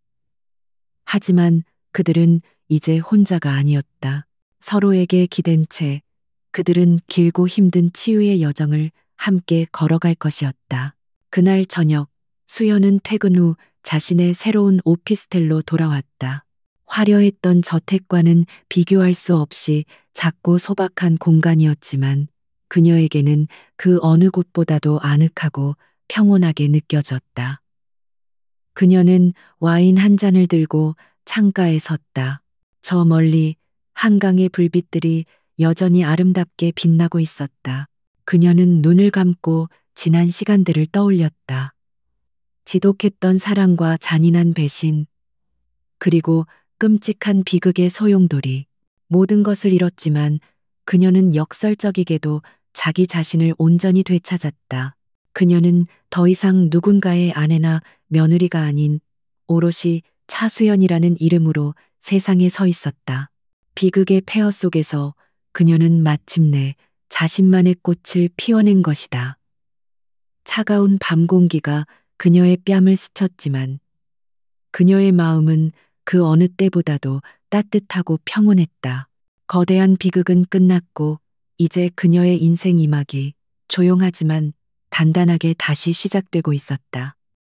하지만 그들은 이제 혼자가 아니었다. 서로에게 기댄 채 그들은 길고 힘든 치유의 여정을 함께 걸어갈 것이었다. 그날 저녁 수연은 퇴근 후 자신의 새로운 오피스텔로 돌아왔다. 화려했던 저택과는 비교할 수 없이 작고 소박한 공간이었지만 그녀에게는 그 어느 곳보다도 아늑하고 평온하게 느껴졌다. 그녀는 와인 한 잔을 들고 창가에 섰다. 저 멀리 한강의 불빛들이 여전히 아름답게 빛나고 있었다. 그녀는 눈을 감고 지난 시간들을 떠올렸다. 지독했던 사랑과 잔인한 배신, 그리고 끔찍한 비극의 소용돌이. 모든 것을 잃었지만 그녀는 역설적이게도 자기 자신을 온전히 되찾았다. 그녀는 더 이상 누군가의 아내나 며느리가 아닌 오롯이 차수연이라는 이름으로 세상에 서 있었다. 비극의 폐허 속에서 그녀는 마침내 자신만의 꽃을 피워낸 것이다. 차가운 밤 공기가 그녀의 뺨을 스쳤지만 그녀의 마음은 그 어느 때보다도 따뜻하고 평온했다. 거대한 비극은 끝났고 이제 그녀의 인생 이막이 조용하지만 단단하게 다시 시작되고 있었다.